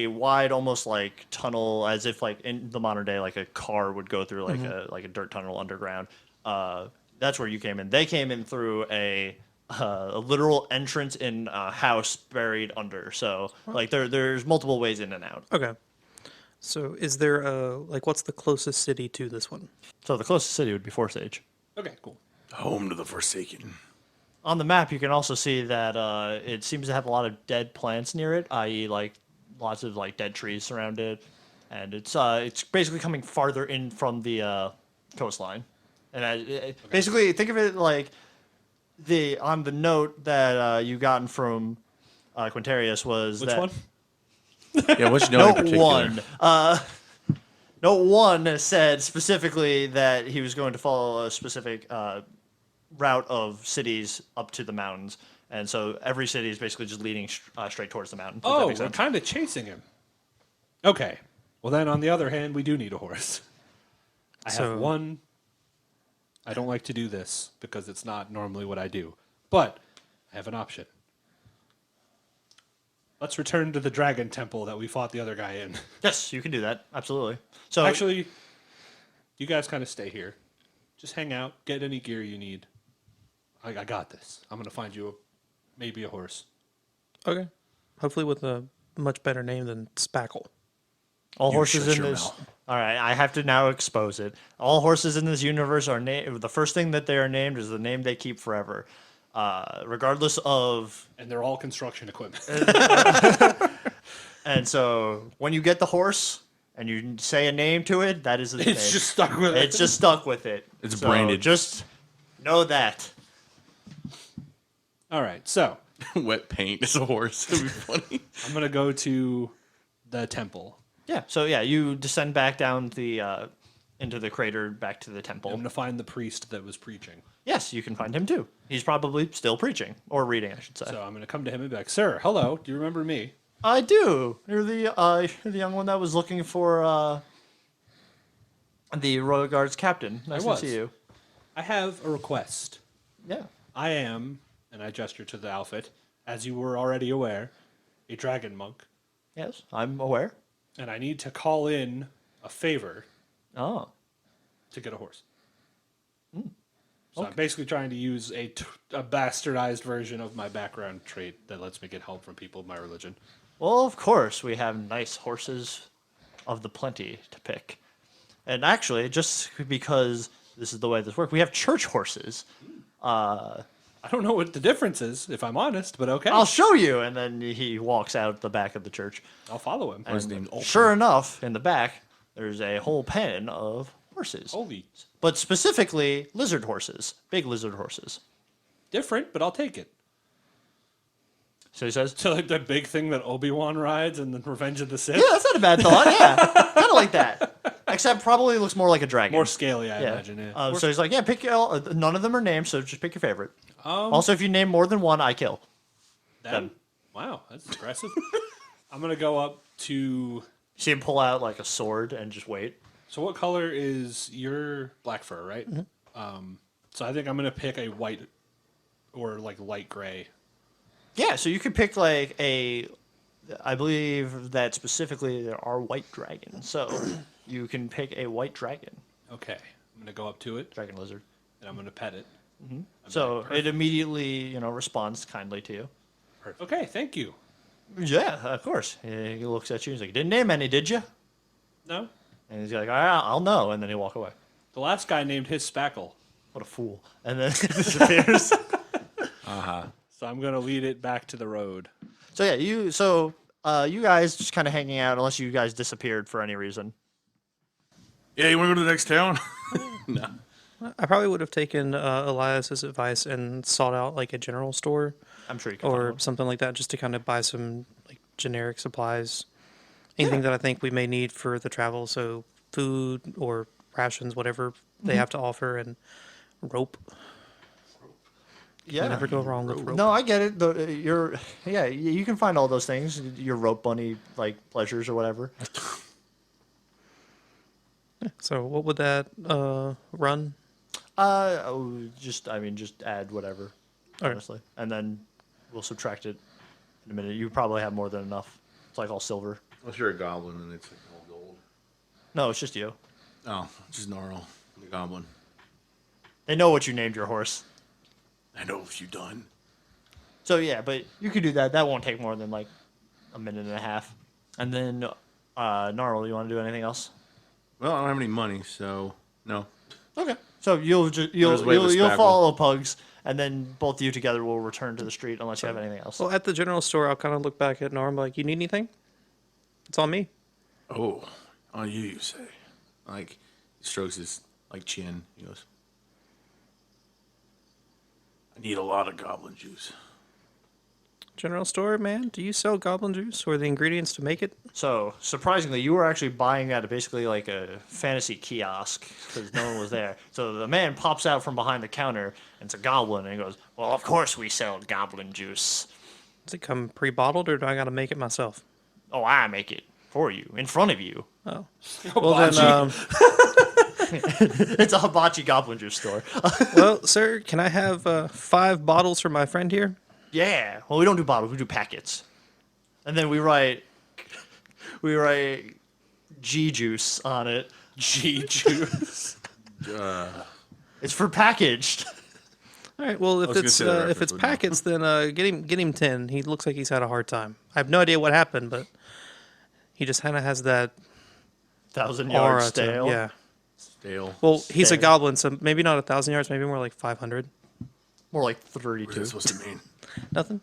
wide, almost like tunnel, as if like in the modern day, like a car would go through like a dirt tunnel underground. That's where you came in. They came in through a literal entrance in a house buried under. So like there's multiple ways in and out. Okay. So is there what's the closest city to this one? So the closest city would be Forsage. Okay, cool. Home to the Forsaken. On the map, you can also see that it seems to have a lot of dead plants near it, i.e., like lots of like dead trees surround it, and it's basically coming farther in from the coastline. And basically, think of it like on the note that you gotten from Quintarius was Which that one? Yeah, which note in note particular? one. Note one said specifically that he was going to follow a specific route of cities up to the mountains, and so every city is basically just leading straight towards the mountain. Does that Oh, make we're sense? kind of chasing him. Okay. Well, then, on the other hand, we do need a horse. I So- have one. I don't like to do this because it's not normally what I do. But I have an option. Let's return to the dragon temple that we fought the other guy in. Yes, you can do that. Absolutely. So Actually, you guys kind of stay here. Just hang out. Get any gear you need. I got this. I'm going to find you maybe a horse. Okay. Hopefully with a much better name than Spackle. all You horses shut in your this. mouth. All right, I have to now expose it. All horses in this universe are named. The first thing that they are named is the name they keep forever, regardless of. And they're all construction equipment. And so when you get the horse and you say a name to it, that is its name. It's just stuck with it. It's just stuck with it. It's So branded. Just know that. All right, so Wet paint is a horse. It'd be funny. I'm going to go to the temple. Yeah. So yeah, you descend back down the into the crater back to the I'm temple. going to find the priest that was preaching. Yes, you can find him too. He's probably still preaching or reading, I should say. So I'm going to come to him and be like, "Sir, hello. Do you remember me?" I do. You're the young one that was looking for the Royal Guards captain. Nice to was. see you. I have a request. Yeah. I am, and I gesture to the outfit, as you were already aware, a dragon monk, Yes, I'm aware. and I need to call in a favor Oh. to get a horse. So I'm basically trying to use a bastardized version of my background trait that lets me get help from people of my religion. Well, of course, we have nice horses of the plenty to pick. And actually, just because this is the way this works, we have church horses. I don't know what the difference is, if I'm honest, but okay. I'll show you. And then he walks out the back of the church. I'll follow him. His name's Ultimate. Sure enough, in the back, there's a whole pen of horses. Holy, But specifically, lizard horses. Big lizard horses. different, but I'll take it. So he says, So like that big thing that Obi-Wan rides in the Revenge of the Sith? yeah, that's not a bad thought. Yeah, kind of like that. Except probably looks more like a dragon. More scaly, I yeah. imagine. Yeah. So he's like, yeah, pick none of them are named, so just pick your favorite. Um, Also, if you name more than one, I kill. That- wow, that's impressive. I'm gonna go up to. See him pull out like a sword and just wait. So what color is your black fur, right? So I think I'm gonna pick a white or like light gray. Yeah, so you could pick like I believe that specifically there are white dragons, so you can pick a white dragon, Okay, I'm gonna go up to it. dragon lizard. and I'm going to pet it. So it immediately, responds kindly to you. Perfect. Okay, thank you. Yeah, of course. He looks at you. He's like, "Didn't name any, did you?" No, And he's like, "All right, I'll know." And then he'll walk away. the last guy named his spackle, What a fool! And then he disappears. so I'm going to lead it back to the road. So yeah, you guys just kind of hanging out, unless you guys disappeared for any reason. Yeah, you want to go to the next town? No. I probably would have taken Elias's advice and sought out like a general store I'm sure you can. Find or one. something like that, just to kind of buy some like generic supplies, anything that I think we may need for the travel. So food or rations, whatever they have to offer, and rope. Yeah. Never go wrong with rope. No, I get it. You can find all those things. Your rope bunny like pleasures or whatever. So what would that run? Just add whatever, Okay. honestly, and then we'll subtract it in a minute. You probably have more than enough. It's like all silver. Unless you're a goblin and it's like all gold. No, it's just you. Oh, just Gnarl, the goblin. They know what you named your horse. I know what you've done. So yeah, but you could do that. That won't take more than like a minute and a half. And then, Gnarl, you want to do anything else? Well, I don't have any money, so no. Okay. So you'll just wait with you'll Spackle. follow Pugs, and then both of you together will return to the street unless you have anything else. Well, at the general store, I'll kind of look back at Norm like, "You need anything? It's on me." Oh, on you say. Like, he strokes his like chin. He goes, I need a lot of goblin juice. General store, man, do you sell goblin juice or the ingredients to make it? So surprisingly, you were actually buying at basically like a fantasy kiosk because no one was there. So the man pops out from behind the counter and it's a goblin, and he goes, "Well, of course we sell goblin juice. Does it come pre-bottled or do I got to make it myself? Oh, I make it for you in front of you. Oh, well then, It's a hibachi goblin juice store." well, sir, can I have 5 bottles for my friend here? Yeah. Well, we don't do bottles. We do packets. And then we write G juice on it. G juice. It's for packaged. All right. Well, was if gonna it's say that if it's reference, but no. packets, then get him 10. He looks like he's had a hard time. I have no idea what happened, but he just kind of has that 1,000-yard aura to him. stale. Yeah. Stale. Well, he's a Stale. goblin, so maybe not 1,000 yards, maybe more like 500. More like What's 32. that supposed to mean? Nothing.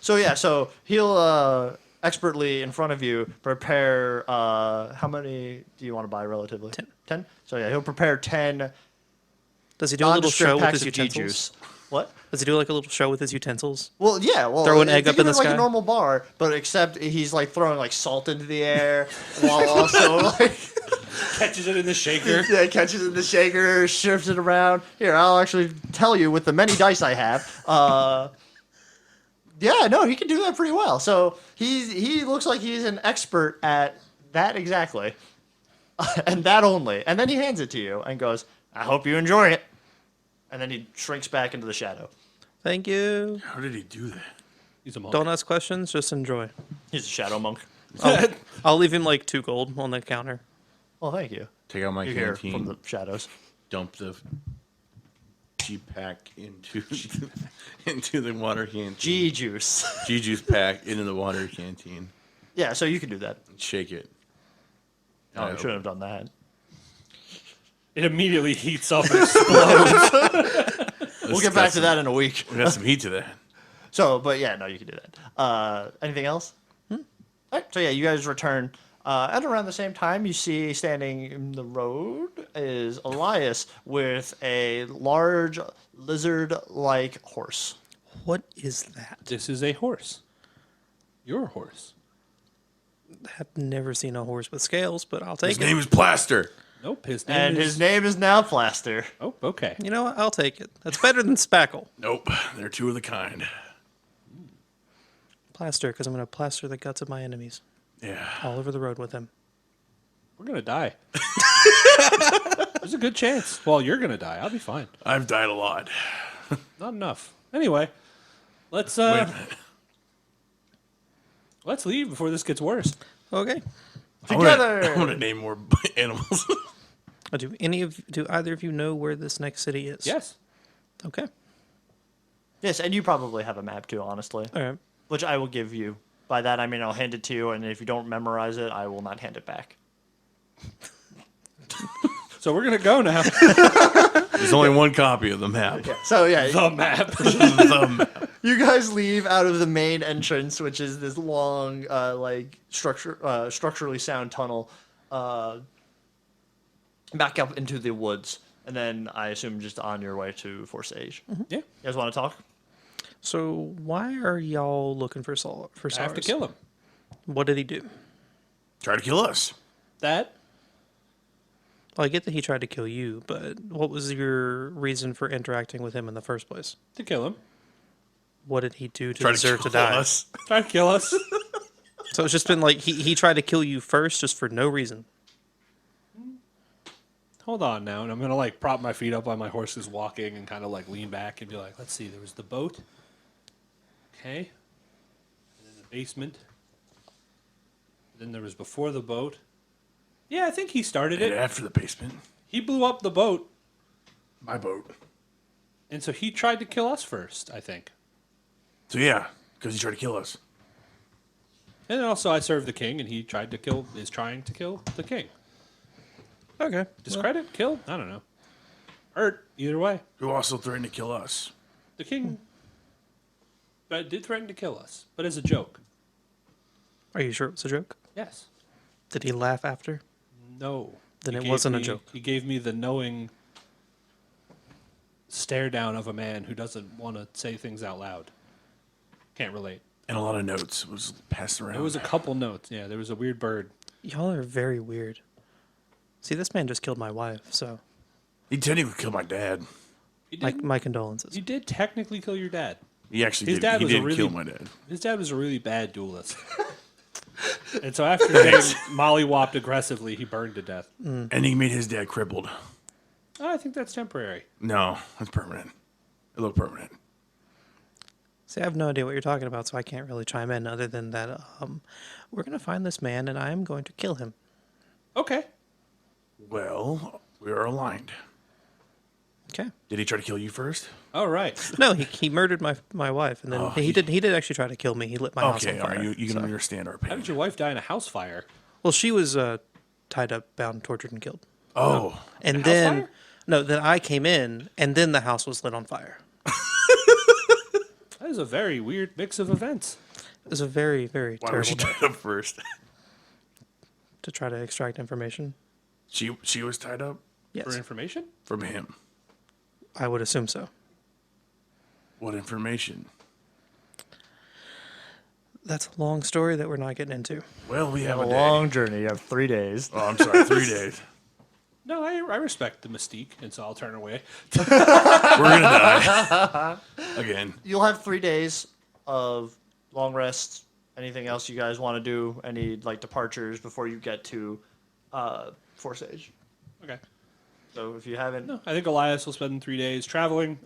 So he'll expertly in front of you prepare. How many do you want to buy relatively? 10. 10? So yeah, he'll prepare 10 Does he do a little nondescript show with packs his of G utensils? juice. What? Does he do like a little show with his utensils? Well, yeah. Well, Throw an egg think up in of it the like sky? a normal bar, but except he's like throwing like salt into the air while also like Catches it in the shaker. yeah, catches it in the shaker, shifts it around. Here, I'll actually tell you with the many dice I have. Yeah, no, he can do that pretty well. So he looks like he's an expert at that exactly, and that only. And then he hands it to you and goes, "I hope you enjoy it." And then he shrinks back into the shadow. Thank you. How did he do that? He's a monk. Don't ask questions, just enjoy. He's a shadow monk. I'll leave him like 2 gold on the counter. Well, thank you. Take out my You hear canteen, from the shadows. dump the G pack into the water canteen. G juice. G juice pack into the water canteen. Yeah, so you can do that. And shake it. Oh, I shouldn't have done that. It immediately heats up and explodes. We'll get back to that in a week. We got some heat to that. So, but yeah, no, you can do that. Anything else? All right, so yeah, you guys return. At around the same time, you see standing in the road is Elias with a large lizard-like horse. What is that? This is a horse. Your horse. I've never seen a horse with scales, but I'll take His it. name is Plaster. Nope, his name And is... his name is now Plaster. Oh, okay. You know what? I'll take it. That's better than spackle. Nope, they're 2 of the kind. Plaster, because I'm going to plaster the guts of my enemies Yeah. all over the road with him. We're going to die. There's a good chance. Well, you're going to die. I'll be fine. I've died a lot. Not enough. Anyway, let's Wait a minute. let's leave before this gets worse. Okay. I Together. want to name more animals. Do either of you know where this next city is? Yes. Okay. Yes, and you probably have a map too, honestly, All right. which I will give you. By that I mean I'll hand it to you, and if you don't memorize it, I will not hand it back. So we're gonna go now. There's only one copy of the map. So yeah, The map. The map. you guys leave out of the main entrance, which is this long, structurally sound tunnel, back up into the woods, and then I assume just on your way to Forsage. Yeah. You guys want to talk? So why are y'all looking for I have to kill him. What did he do? Try to kill us. That. Well, I get that he tried to kill you, but what was your reason for interacting with him in the first place? To kill him. What did he do to Try deserve to to kill die? us. Try to kill us. So it's just been like he tried to kill you first just for no reason. Hold on now, and I'm gonna like prop my feet up while my horse is walking and kind of like lean back and be like, let's see, there was the boat. Okay. And then the basement. Then there was before the boat. Yeah, I think he started And it. after the basement, He blew up the boat, my boat. and so he tried to kill us first, I think. So yeah, because he tried to kill us. And then also I served the king, and he is trying to kill the king. Okay. Discredit, kill, I don't know. Hurt, either way. Who also threatened to kill us. The king did threaten to kill us, but as a joke. Are you sure it was a joke? Yes. Did he laugh after? No. Then He it gave wasn't a me- joke. He gave me the knowing stare down of a man who doesn't want to say things out loud. Can't relate. And a lot of notes was passed around. There was a couple notes. Yeah, there was a weird bird. Y'all are very weird. See, this man just killed my wife, so He technically killed my dad. He my, did, my condolences. you did technically kill your dad. He actually His did. dad He was a did really- kill my dad. His dad was a really bad duelist. And so after getting mollywopped aggressively, he burned to death. And he made his dad crippled. Oh, I think that's temporary. No, that's permanent. It looked permanent. See, I have no idea what you're talking about, so I can't really chime in other than that we're going to find this man, and I am going to kill him. Okay. Well, we are aligned. Okay. Did he try to kill you first? All right. No, he murdered my wife, and then he did actually try to kill me. He lit my house on Okay, fire. all right. You can understand our How pain. did your wife die in a house fire? Well, she was tied up, bound, tortured, and killed. Oh, And house then fire? no, then I came in, and then the house was lit on fire. That is a very weird mix of events. It was a very, very why was she terrible day tied up first? to try to extract information. She was tied up Yes, For information? from him. I would assume so. What information? That's a long story that we're not getting into. Well, we have A a day. long journey. You have 3 days. Oh, I'm sorry, 3 days. No, I respect the mystique, and so I'll turn away. We're gonna die again. You'll have 3 days of long rests. Anything else you guys want to do? Any like departures before you get to Forsage? Okay. So if you haven't, No, I think Elias will spend 3 days traveling.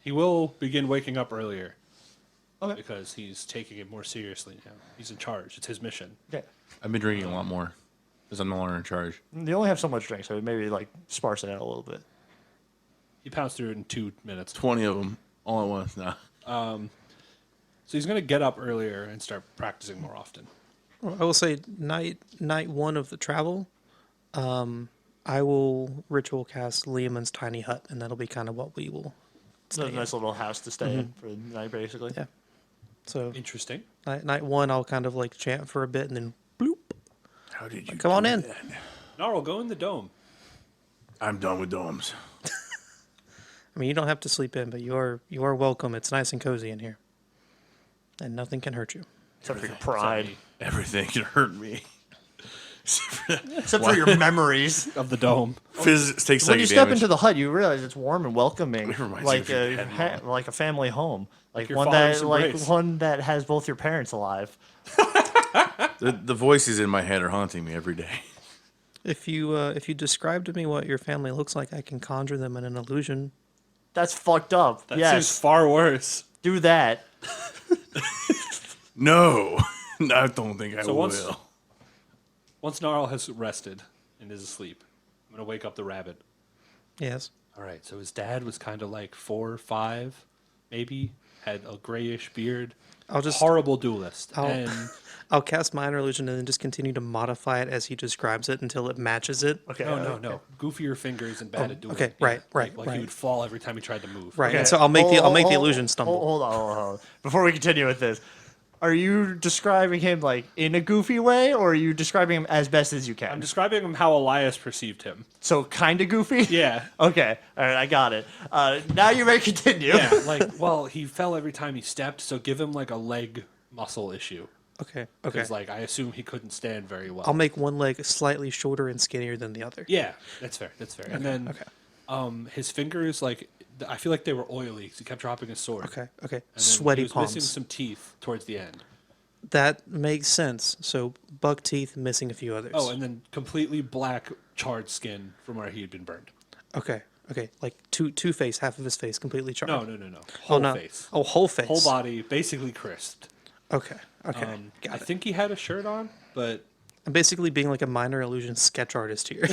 He will begin waking up earlier. Okay. Because he's taking it more seriously now. He's in charge. It's his mission. okay. I've been drinking a lot more because I'm no longer in charge. You only have so much drink, so maybe like sparse it out a little bit. He pounced through it in 2 minutes. 20 of them all at once now. So he's going to get up earlier and start practicing more often. Well, I will say night one of the travel, I will ritual cast Liamon's tiny hut, and that'll be kind of what we will It's a stay in. nice little house to stay in for the night, basically. Yeah. So Interesting. night one, I'll kind of like chant for a bit, and then bloop. How did you Come on do in. that? Gnarl, go in the dome. I'm done with domes. I mean, you don't have to sleep in, but you are welcome. It's nice and cozy in here, and nothing can hurt you. Except for your Sorry. pride. Everything can hurt me. Except for your memories. Of the dome. Physics takes When you psychic step damage. into the hut, you realize it's warm and welcoming, It reminds like me of your a dad, Mom. like a family home, like your one father's that embrace. one that has both your parents alive. The voices in my head are haunting me every day. If you describe to me what your family looks like, I can conjure them in an illusion. That's fucked up. That seems Yes, far worse. do that. No, I don't think I So will. once Gnarl has rested and is asleep, I'm gonna wake up the rabbit. Yes. All right. So his dad was kind of like 4 or 5, maybe. Had a grayish beard. I'll just Horrible duelist. I'll- And I'll cast minor illusion and then just continue to modify it as he describes it until it matches it. Okay. no. Goofier fingers and bad at dueling. okay, right, Like he right. would fall every time he tried to move. Right. Okay. And so I'll make the illusion stumble. Hold on. Before we continue with this, are you describing him like in a goofy way, or are you describing him as best as you can? I'm describing him how Elias perceived him. So kind of goofy. Yeah. Okay. All right. I got it. Now you may continue. Yeah. Like, well, he fell every time he stepped, so give him like a leg muscle issue. Okay. Because, like, I assume he couldn't stand very well. I'll make one leg slightly shorter and skinnier than the other. Yeah, that's fair. And then his fingers, like, I feel like they were oily 'cause he kept dropping his sword. Okay. And then Sweaty he was palms. missing some teeth towards the end. That makes sense. So buck teeth, missing a few others. Oh, and then completely black, charred skin from where he had been burned. Okay. Like two face, half of his face completely charred. No. Whole no. face. Oh, whole face. Whole body, basically crisped. Okay. I Got it. think he had a shirt on, but I'm basically being like a minor illusion sketch artist here.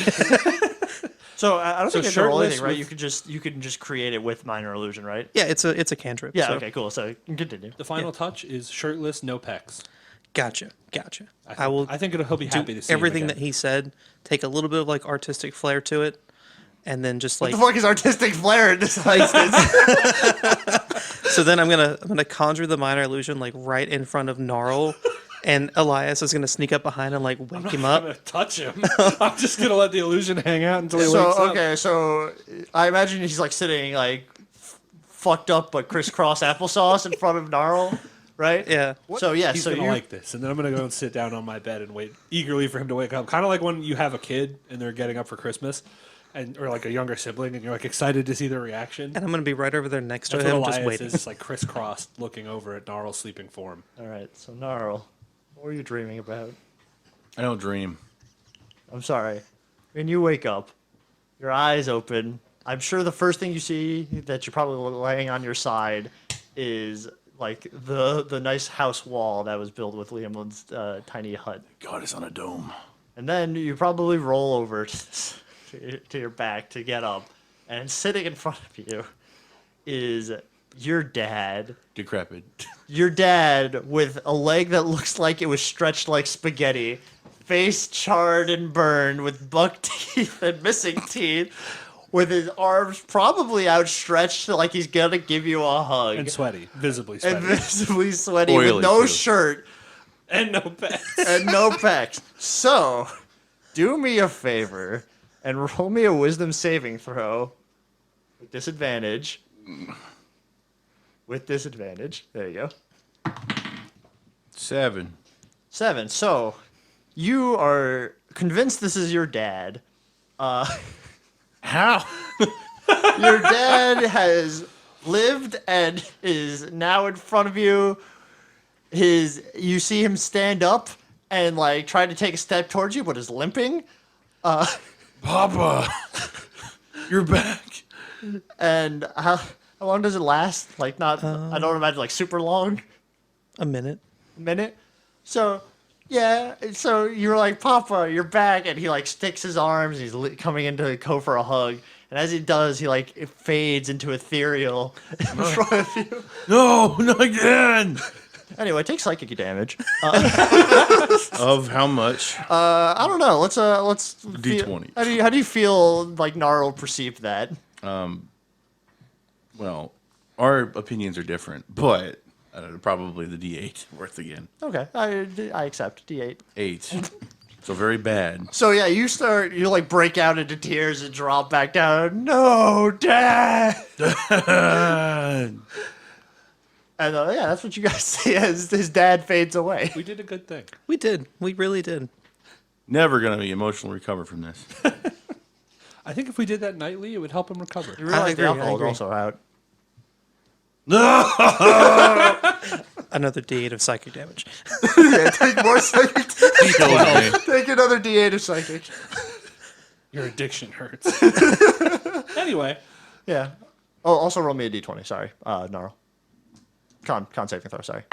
So I don't So think it's a roll shirtless anything, right? with- You can just create it with minor illusion, right? Yeah, it's a cantrip. Yeah. so- Okay. Cool. So you can continue. the final touch is shirtless, no pecs. Gotcha. I will I think he'll be happy do to see him everything again. that he said. Take a little bit of like artistic flair to it, and then just like What the fuck is artistic flair in this instance? so. Then I'm gonna conjure the minor illusion like right in front of Gnarl, and Elias is gonna sneak up behind and like wake him I'm up. gonna touch him. I'm just gonna let the illusion hang out until he wakes up. Okay, so I imagine he's like sitting like fucked up but crisscross applesauce in front of Gnarl, right? Yeah. So yeah, He's so gonna you like this, and then I'm gonna go and sit down on my bed and wait eagerly for him to wake up. Kind of like when you have a kid and they're getting up for Christmas, or like a younger sibling, and you're like excited to see their reaction. And I'm gonna be right over there next to That's what him, just Elias waiting. is like crisscrossed, looking over at Gnarl's sleeping form. All right, so Gnarl, what were you dreaming about? I don't dream. I'm sorry. When you wake up, your eyes open. I'm sure the first thing you see that you're probably laying on your side is like the nice house wall that was built with Liam's tiny hut. God is on a dome. And then you probably roll over to your back to get up. And sitting in front of you is your dad. Decrepit. Your dad with a leg that looks like it was stretched like spaghetti, face charred and burned with buck teeth and missing teeth, with his arms probably outstretched like he's gonna give you a hug. And sweaty, visibly sweaty, And visibly sweaty Oily, with no too. shirt and no pets. and no pecs. So, do me a favor and roll me a wisdom saving throw with disadvantage. With disadvantage. There you go. 7. 7. So, you are convinced this is your dad. How? Your dad has lived and is now in front of you. You see him stand up and like try to take a step towards you, but is limping. Papa, you're back. And how long does it last? Like not, I don't imagine like super long. A minute. Minute. So yeah, so you're like, Papa, you're back, and he like sticks his arms. He's coming in to go for a hug, and as he does, he like it fades into ethereal in front of you. No, not again. Anyway, take psychic damage. Of how much? I don't know. Let's D20. How do you feel like Gnarl perceived that? Well, our opinions are different, but probably the D8 worth again. Okay, I accept D8. 8. So very bad. So yeah, you like break out into tears and drop back down. No, Dad. And yeah, that's what you guys see as his dad fades away. We did a good thing. We did. We really did. Never gonna be emotionally recover from this. I think if we did that nightly, it would help him recover. You realize agree, the I alcohol is agree. also out. Another D8 of psychic damage. Yeah, take more psychic. He killed me. Take another D8 of psychic. Your addiction hurts. Anyway, Yeah. Oh, also roll me a D20. Sorry, Gnarl. Con saving throw. Sorry.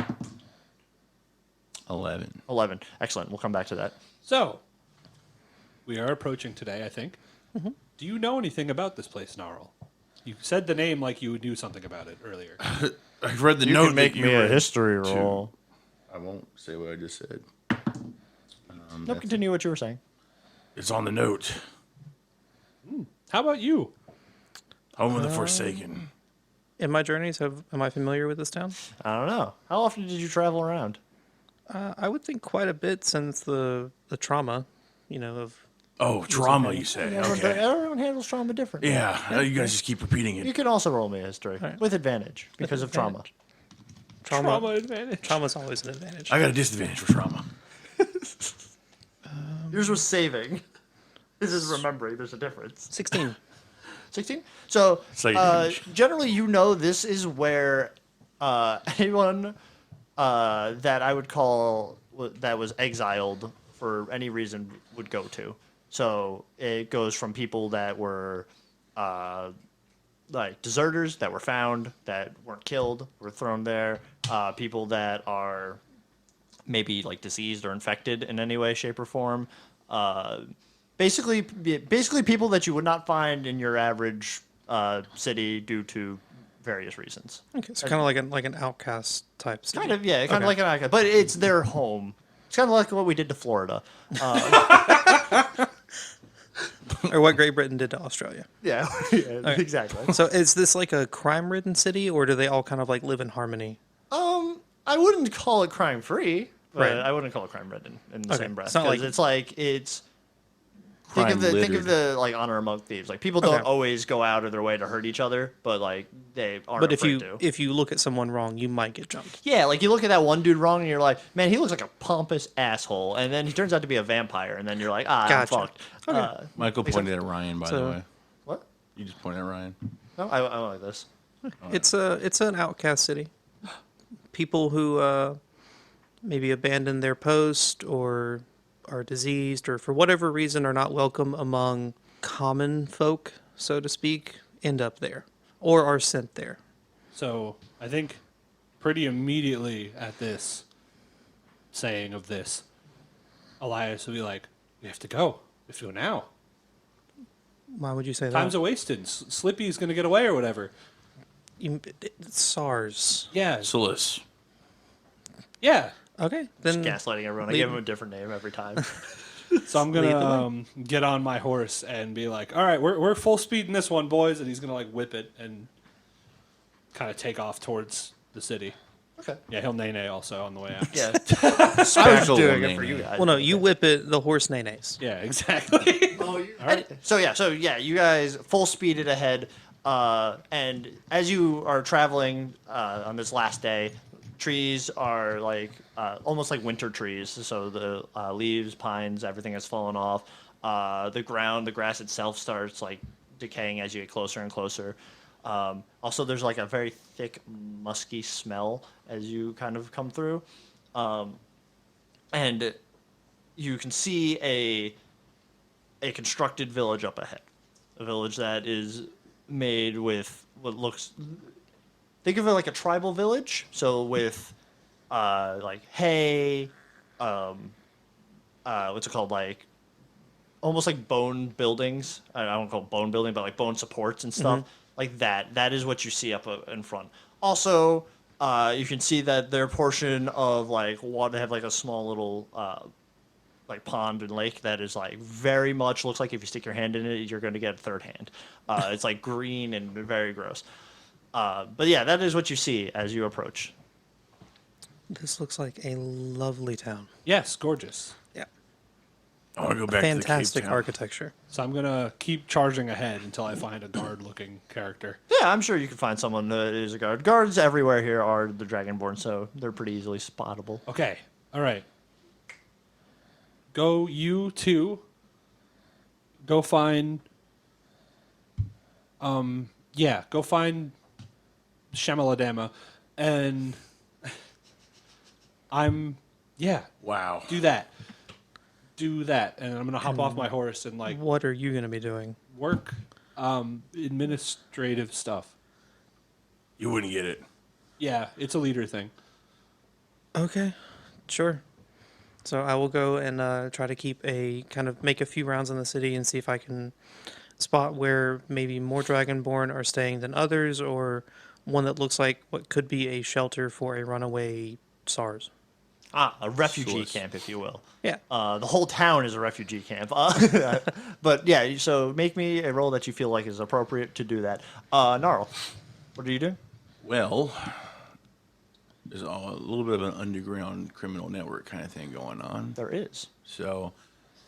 11. 11. Excellent. We'll come back to that. so we are approaching today, I think, Do you know anything about this place, Gnarl? You said the name like you would do something about it earlier. I've read the You note. can make that you me a read, history too. roll. I won't say what I just said. No, continue what you were saying. It's on the note. How about you? Home of the Forsaken. In my journeys, am I familiar with this town? I don't know. How often did you travel around? I would think quite a bit since the trauma, of Oh, trauma, you say. Okay. Everyone handles trauma differently. Yeah, you guys just keep repeating You it. can also roll me a history Right. with advantage because of trauma. Trauma advantage. Trauma's always an advantage. I got a disadvantage for trauma. Yours was saving. This is remembering. There's a difference. 16. 16? So, Second advantage. generally, this is where anyone that I would call that was exiled for any reason would go to. So it goes from people that were like deserters that were found, that weren't killed, were thrown there, people that are maybe like diseased or infected in any way, shape, or form. Basically people that you would not find in your average city due to various reasons. Okay, so kind of like an outcast type city. Kind of, yeah, kind Okay. of like an icon, but it's their home. It's kind of like what we did to Florida. Or what Great Britain did to Australia. Yeah, exactly. So is this like a crime-ridden city, or do they all kind of like live in harmony? I wouldn't call it crime free, but Right. I wouldn't call it crime ridden in the Okay, same breath. it's not Because like- it's like think of Crime-littered. the like honor among thieves. Like people don't Okay. always go out of their way to hurt each other, but like they aren't But if afraid you to. if you look at someone wrong, you might get jumped. Yeah, like you look at that one dude wrong and you're like, man, he looks like a pompous asshole, and then he turns out to be a vampire, and then you're like, Gotcha. I'm fucked. Michael makes pointed at Ryan, by the So- way. What? You just pointed at Ryan. No, I like this. It's an outcast city. People who maybe abandon their post or are diseased or for whatever reason are not welcome among common folk, so to speak, end up there or are sent there. So I think pretty immediately at this saying of this, Elias will be like, "We have to go. We have to go now. Why would you say Time's that? wasted. Slippy's gonna get away or whatever." It's SARS. Yeah, Solus. yeah. Okay, Just then gaslighting everyone. I leave- give him a different name every time. So I'm Lead the gonna get on my horse and be like, "All right, we're full speed in this one, boys," and he's gonna like whip it and kind of take off towards the city. Okay. Yeah, he'll nay also on the way out. Yeah. I was Spackle doing will it for name you it. guys. well, no, you whip it. The horse nays. Yeah, exactly. All right. So yeah, you guys full speeded ahead, and as you are traveling on this last day, trees are like almost like winter trees. So the leaves, pines, everything has fallen off. The grass itself starts like decaying as you get closer and closer. Also, there's like a very thick, musky smell as you kind of come through, and you can see a constructed village up ahead, a village that is made with what looks. Think of it like a tribal village, so with like hay, what's it called, like almost like bone buildings. I don't call it bone building, but like bone supports and stuff like that. That is what you see up in front. Also, you can see that their portion of like water, they have like a small little like pond and lake that is like very much looks like if you stick your hand in it, you're going to get a third hand. It's like green and very gross. But yeah, that is what you see as you approach. This looks like a lovely town. Yes, gorgeous. Yeah, I want to go back fantastic to the Cape Town. architecture. So I'm gonna keep charging ahead until I find a guard-looking character. Yeah, I'm sure you can find someone that is a guard. Guards everywhere here are the Dragonborn, so they're pretty easily spottable. Okay, all right. Go you two. Go find. Go find Shamaladama, and Wow. do that, and I'm gonna hop off my horse and like What are you going to be doing? work, administrative stuff. You wouldn't get it. Yeah, it's a leader thing. Okay, sure. So I will go and try to make a few rounds in the city and see if I can spot where maybe more Dragonborn are staying than others, or one that looks like what could be a shelter for a runaway SARS. A refugee Source. camp, if you will. Yeah. The whole town is a refugee camp. But yeah, so make me a roll that you feel like is appropriate to do that. Gnarl, what are you doing? Well, there's a little bit of an underground criminal network kind of thing going on. There is. So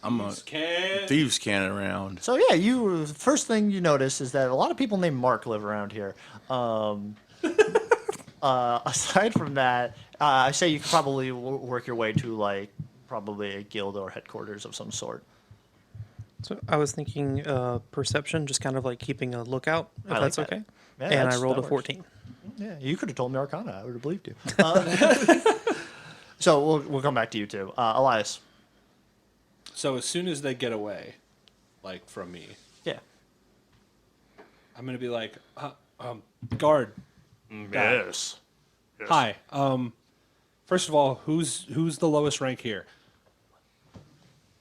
I'm a Can thieves cannon around. So yeah, first thing you notice is that a lot of people named Mark live around here. Aside from that, I say you could probably work your way to like probably a guild or headquarters of some sort. So I was thinking perception, just kind of like keeping a lookout, if I like that's that. okay. Yeah, And I that's- rolled that a works. 14. Yeah, you could have told me Arcana. I would have believed you. So we'll come back to you too, Elias. So as soon as they get away, like from me, Yeah. I'm gonna be like, guard. Yes. Hi. First of all, who's the lowest rank here?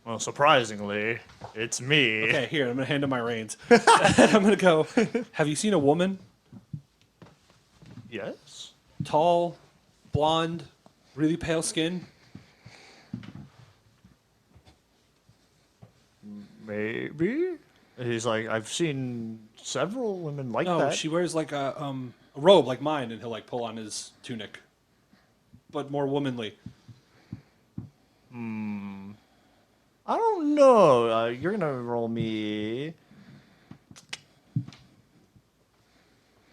Well, surprisingly, it's me. Okay, here I'm gonna hand him my reins. I'm gonna go. Have you seen a woman? Yes. Tall, blonde, really pale skin. Maybe. He's like, I've seen several women like No, that. she wears like a robe like mine, and he'll like pull on his tunic, but more womanly. I don't know. You're gonna roll me.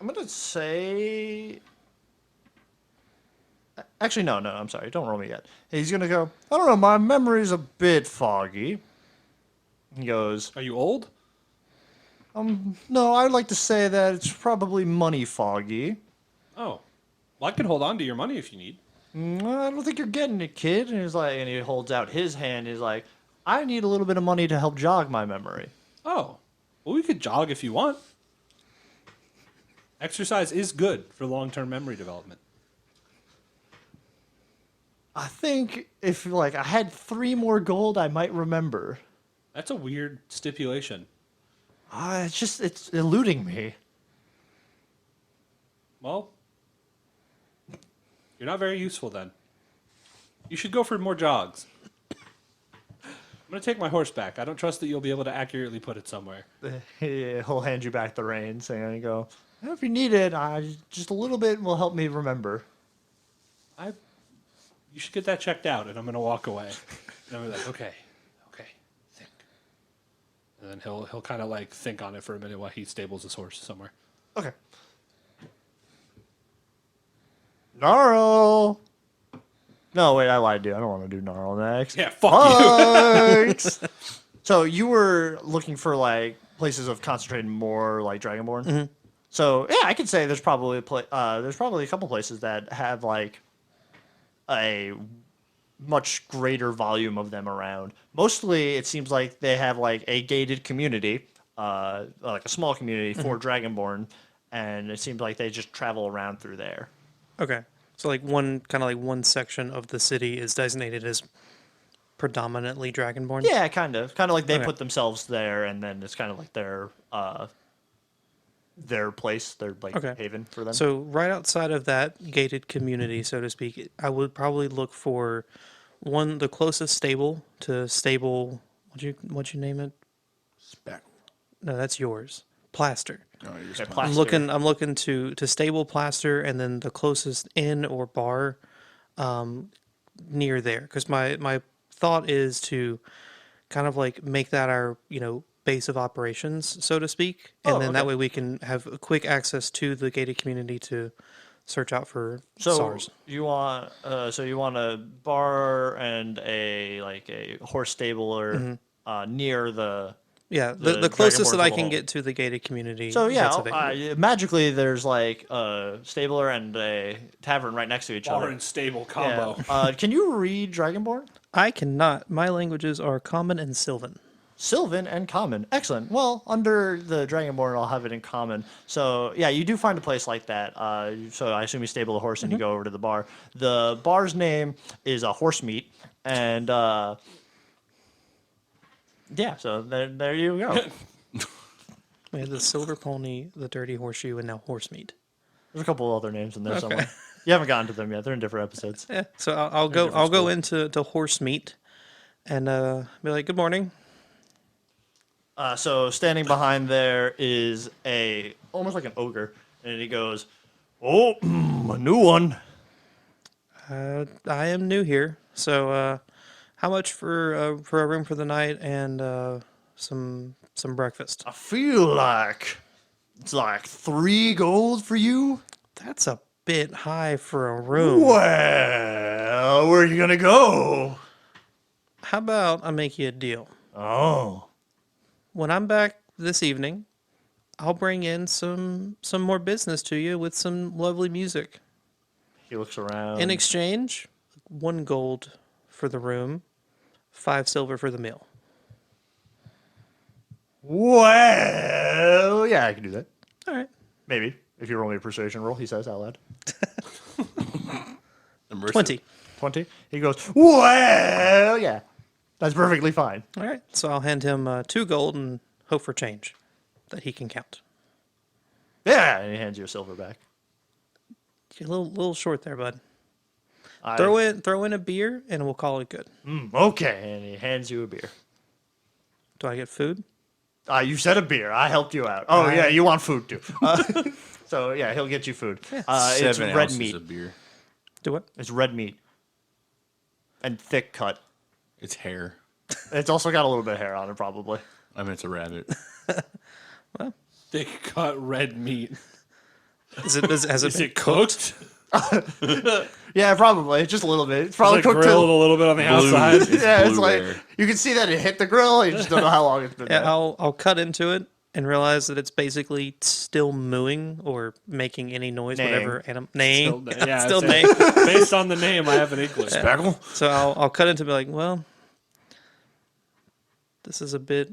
I'm gonna say. Actually, no. I'm sorry. Don't roll me yet. He's gonna go. I don't know. My memory's a bit foggy. He goes. Are you old? No, I'd like to say that it's probably money foggy. Oh, well, I can hold on to your money if you need. I don't think you're getting it, kid. And he's like, and he holds out his hand. He's like, I need a little bit of money to help jog my memory. Oh, well, we could jog if you want. Exercise is good for long-term memory development. I think if like I had 3 more gold, I might remember. That's a weird stipulation. It's eluding me. Well, you're not very useful then. You should go for more jogs. I'm going to take my horse back. I don't trust that you'll be able to accurately put it somewhere. He'll hand you back the reins and go, if you need it, just a little bit will help me remember. You should get that checked out, and I'm going to walk away. And I'm gonna be like, okay, think. And then he'll kind of like think on it for a minute while he stables his horse somewhere. Okay. Gnarl. No, wait, I lied to you. I don't want to do Gnarl next. Yeah, fuck you. Thanks. So you were looking for like places of concentrated more like Dragonborn. Mm-hmm. So yeah, I could say there's probably there's probably a couple places that have like a much greater volume of them around. Mostly, it seems like they have like a gated community, like a small community for Dragonborn, and it seems like they just travel around through there. Okay. So like one section of the city is designated as predominantly Dragonborn? Yeah, kind of like they Okay. put themselves there, and then it's kind of like their place, their like Okay. haven for them. So right outside of that gated community, so to speak, I would probably look for the closest stable to stable. What'd you name it? Speckle. No, that's yours. Plaster. Oh, you're Yeah, just Plaster. I'm looking to stable Plaster, and then the closest inn or bar near there, because my thought is to kind of like make that our base of operations, so to speak, and Oh, then that okay. way we can have a quick access to the gated community to search out for So SARS. you want a bar and a horse stable or near the. Yeah, the the closest Dragonborn's that I little can home. get to the gated community. So yeah, that's available. magically there's like a stabler and a tavern right next to each Bar other. and stable Yeah. combo. Can you read Dragonborn? I cannot. My languages are Common and Sylvan. Sylvan and Common. Excellent. Well, under the Dragonborn, I'll have it in Common. So, yeah, you do find a place like that. So I assume you stable a horse and you go over to the bar. The bar's name is a Horse Meat, And yeah, so there you go. We had the silver pony, the dirty horseshoe, and now horse meat. There's a couple other names in there somewhere. You haven't gotten to them yet. They're in different episodes. Yeah, so I'll different go school. into horse meat, and be like, "Good morning." So standing behind there is almost like an ogre, and he goes, "Oh, a new one." I am new here, so how much for a room for the night and some breakfast? I feel like it's like 3 gold for you. That's a bit high for a room. Well, where are you gonna go? How about I make you a deal? Oh, When I'm back this evening, I'll bring in some more business to you with some lovely music. he looks around. In exchange, 1 gold for the room, 5 silver for the meal. Well, yeah, I can do that. All right. Maybe if you roll me a persuasion roll, he says out loud. Immersive. 20. 20. He goes, well, yeah, that's perfectly fine. All right. So I'll hand him 2 gold and hope for change that he can count. Yeah, and he hands you a silver back. You're a little short there, bud. I- Throw in a beer and we'll call it good. Okay, and he hands you a beer. Do I get food? You said a beer. I helped you out. Oh, yeah, you want food too. So, yeah, he'll get you food. It's 7 red ounces meat. of beer. Do what? It's red meat. And thick cut. It's hair. It's also got a little bit of hair on it, probably. I mean, it's a rabbit. Thick cut red meat. Has it Is been it cooked? Yeah, probably. Just a little bit. It's probably Is it cooked grilled a till... little bit on the Blue. outside? It's Yeah, it's blue like... rare. You can see that it hit the grill. You just don't know how long it's been Yeah, there. I'll cut into it and realize that it's basically still mooing or making any noise, Neighing. whatever. Neighing. Still Still neighing. Based on the name, I have an inkling. Spackle? So I'll cut into it and be like, well, this is a bit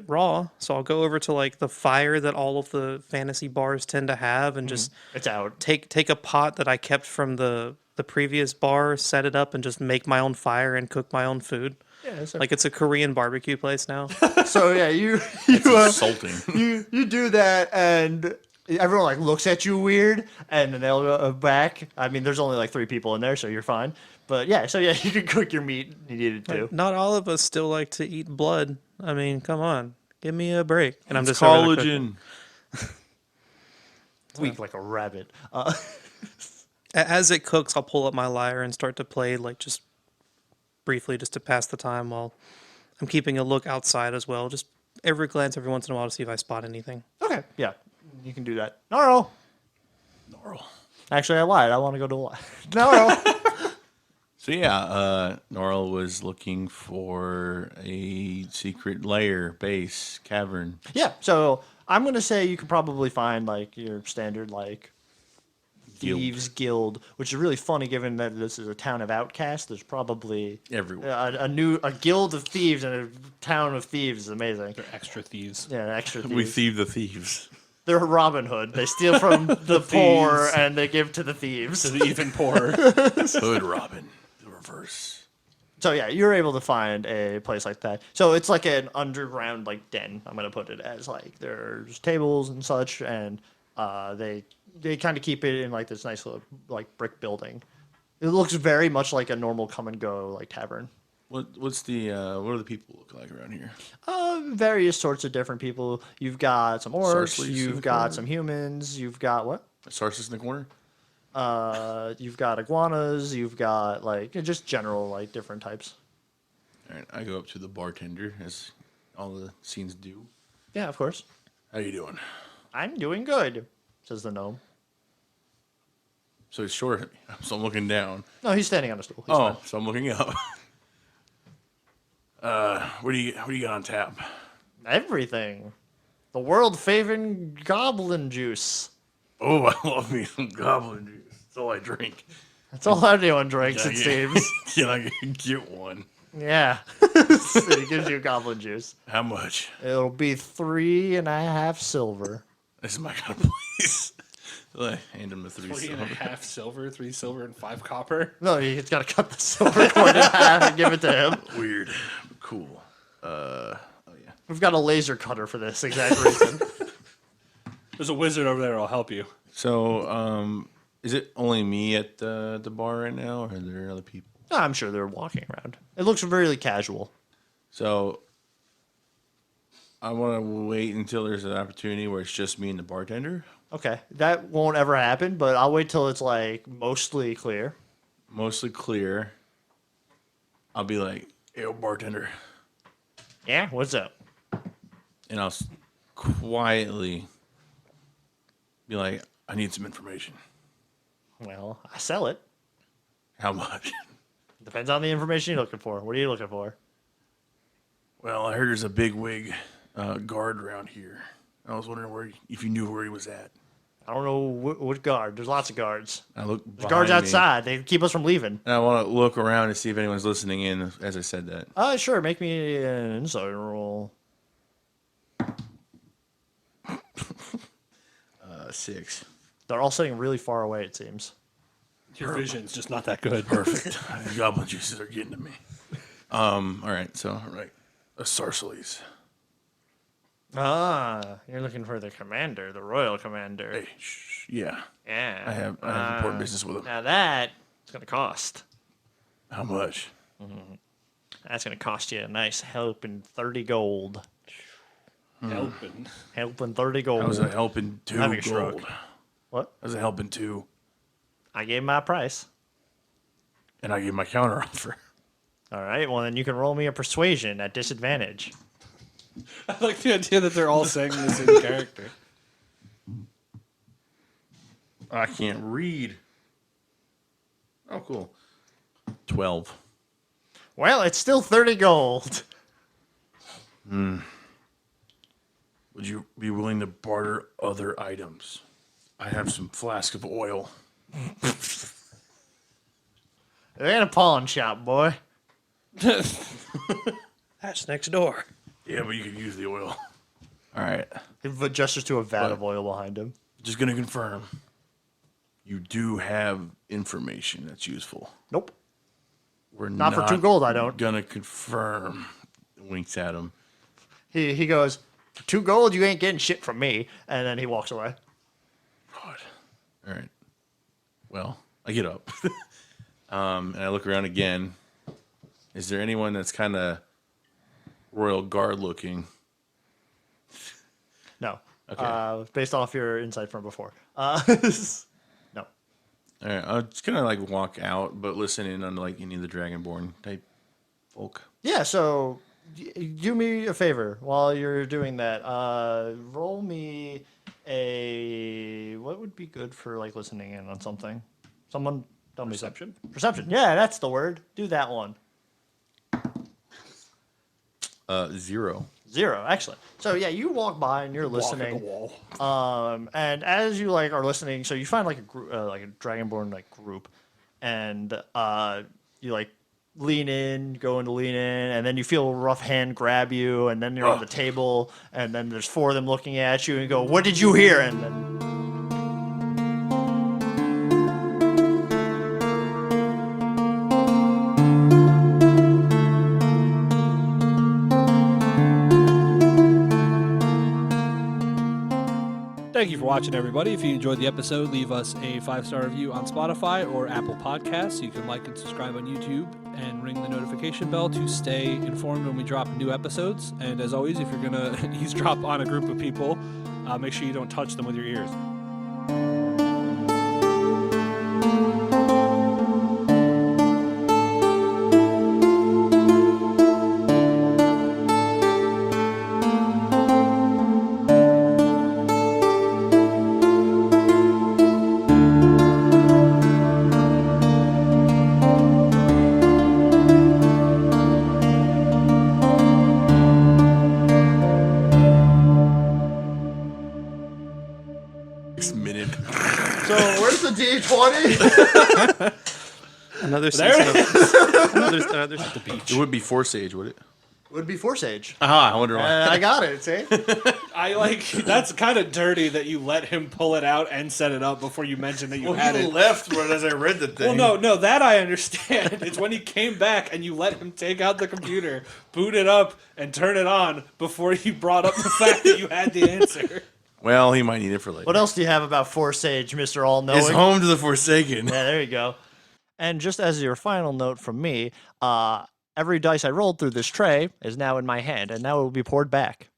raw. So I'll go over to like the fire that all of the fantasy bars tend to have and just It's out. take a pot that I kept from the previous bar, set it up, and just make my own fire and cook my own food. Yeah, so, Like it's a Korean barbecue place now. so yeah, you Insulting. you do that, and everyone like looks at you weird, and then they'll go back. I mean, there's only like 3 people in there, so you're fine. But yeah, so yeah, you can cook your meat. You needed to. Not all of us still like to eat blood. I mean, come on, give me a break. And I'm just over there cooking. Collagen. Weak like a rabbit. As it cooks, I'll pull up my lyre and start to play, like just briefly, just to pass the time while I'm keeping a look outside as well. Just every glance every once in a while to see if I spot anything. Okay, yeah, you can do that. Gnarl. Gnarl. Actually, I lied. I want to go to Gnarl. So yeah, Norl was looking for a secret lair, base, cavern. Yeah, so I'm gonna say you could probably find like your standard like Guild. thieves guild, which is really funny given that this is a town of outcasts. There's probably Everywhere. a guild of thieves and a town of thieves is amazing. They're extra thieves. Yeah, extra thieves. We thieve the thieves. They're Robin Hood. They steal from the poor thieves. and they give to the thieves. To the even poorer. Hood Robin. The reverse. So yeah, you're able to find a place like that. So it's like an underground like den. I'm gonna put it as like there's tables and such, and they kind of keep it in like this nice little like brick building. It looks very much like a normal come and go like tavern. What do the people look like around here? Various sorts of different people. You've got some orcs. Sarsleys in You've the got corner. some humans. You've got what? Sarsis in the corner? You've got iguanas. You've got like just general like different types. All right, I go up to the bartender, as all the scenes do. Yeah, of course. How you doing? I'm doing good, says the gnome. So he's short of me, so I'm looking down. No, he's standing on a stool. He's fine. So I'm looking up. What do you got on tap? Everything. The world favoring goblin juice. Oh, I love me some goblin juice. That's all I drink. That's all anyone drinks, Can I it get- seems. Can I get one? Yeah. It gives you goblin juice. How much? It'll be 3.5 silver. This is my kind of place. Hand him the 3 3 silver. and a half silver, 3 silver, and 5 copper. No, he's got to cut the silver coin in half and give it to him. Weird. Cool. Oh yeah. We've got a laser cutter for this exact reason. There's a wizard over there who'll help you. So, is it only me at the bar right now, or are there other people? I'm sure they're walking around. It looks very casual. So, I want to wait until there's an opportunity where it's just me and the bartender. Okay, that won't ever happen, but I'll wait till it's like mostly clear. Mostly clear. I'll be like, "Hey, yo, bartender," Yeah, what's up? and I'll quietly be like, "I need some information." Well, I sell it. How much? Depends on the information you're looking for. What are you looking for? Well, I heard there's a big wig guard around here. I was wondering if you knew where he was at. I don't know what guard. There's lots of guards. I look. There's guards behind me, outside. They keep us from leaving. and I want to look around to see if anyone's listening in as I said that. Sure. Make me an insight roll. 6. They're all sitting really far away, it seems. Your vision's just not that good. Perfect. The goblin juices are getting to me. All right. So, all right. A Sarcelles. You're looking for the commander, the royal commander. Hey, shh. Yeah. Yeah. I have important business with him. Now that's going to cost. How much? That's going to cost you a nice helping 30 gold. Helping. Helping 30 gold. I was a helping 2 Having a gold. stroke. What? I was a helping 2, I gave my price. and I gave my counter offer. All right, well, then you can roll me a persuasion at disadvantage. I like the idea that they're all saying this in character. I can't read. Oh, cool. 12. Well, it's still 30 gold. Would you be willing to barter other items? I have some flask of oil. It ain't a pawn shop, boy. That's next door. Yeah, but you could use the oil. All right. He gestures to a vat of oil behind him. Just going to confirm. You do have information that's useful. Nope. We're Not for 2 gold, I don't. Gonna confirm. Winks at him. He goes, for 2 gold, you ain't getting shit from me. And then he walks away. God. All right. Well, I get up. And I look around again. Is there anyone that's kind of royal guard looking? No. Okay. Based off your insight from before. No. All right. I'll just kind of like walk out, but listen in on like any of the Dragonborn type folk. Yeah, so do me a favor while you're doing that. Roll me a... What would be good for like listening in on something? Someone tell me something. Perception. Yeah, that's the word. Do that one. 0. 0. Excellent. So yeah, you walk by and you're listening. Walk at the wall. And as you like are listening, so you find like a group, like a Dragonborn like group, and you like lean in, go in to lean in, and then you feel a rough hand grab you, and then you're on the table, and then there's 4 of them looking at you, and you go, "What did you hear?" And then Thank you for watching, everybody. If you enjoyed the episode, leave us a 5-star review on Spotify or Apple Podcasts. You can like and subscribe on YouTube and ring the notification bell to stay informed when we drop new episodes. And as always, if you're going to eavesdrop on a group of people, make sure you don't touch them with your ears. Minute. so where's the D20? Another There season it of another It would be Force Age, would it? Would be Force Age. Ah, I wonder why. I got it. See? I like that's kind of dirty that you let him pull it out and set it up before you mentioned that you Well, had he it. left right as I read the thing. Well, no, that I understand. It's when he came back and you let him take out the computer, boot it up, and turn it on before you brought up the fact that you had the answer. Well, he might need it for later. What else do you have about Forsage, Mr. All-Knowing? It's home to the Forsaken. Yeah, there you go. And just as your final note from me, every dice I rolled through this tray is now in my hand, and now it will be poured back.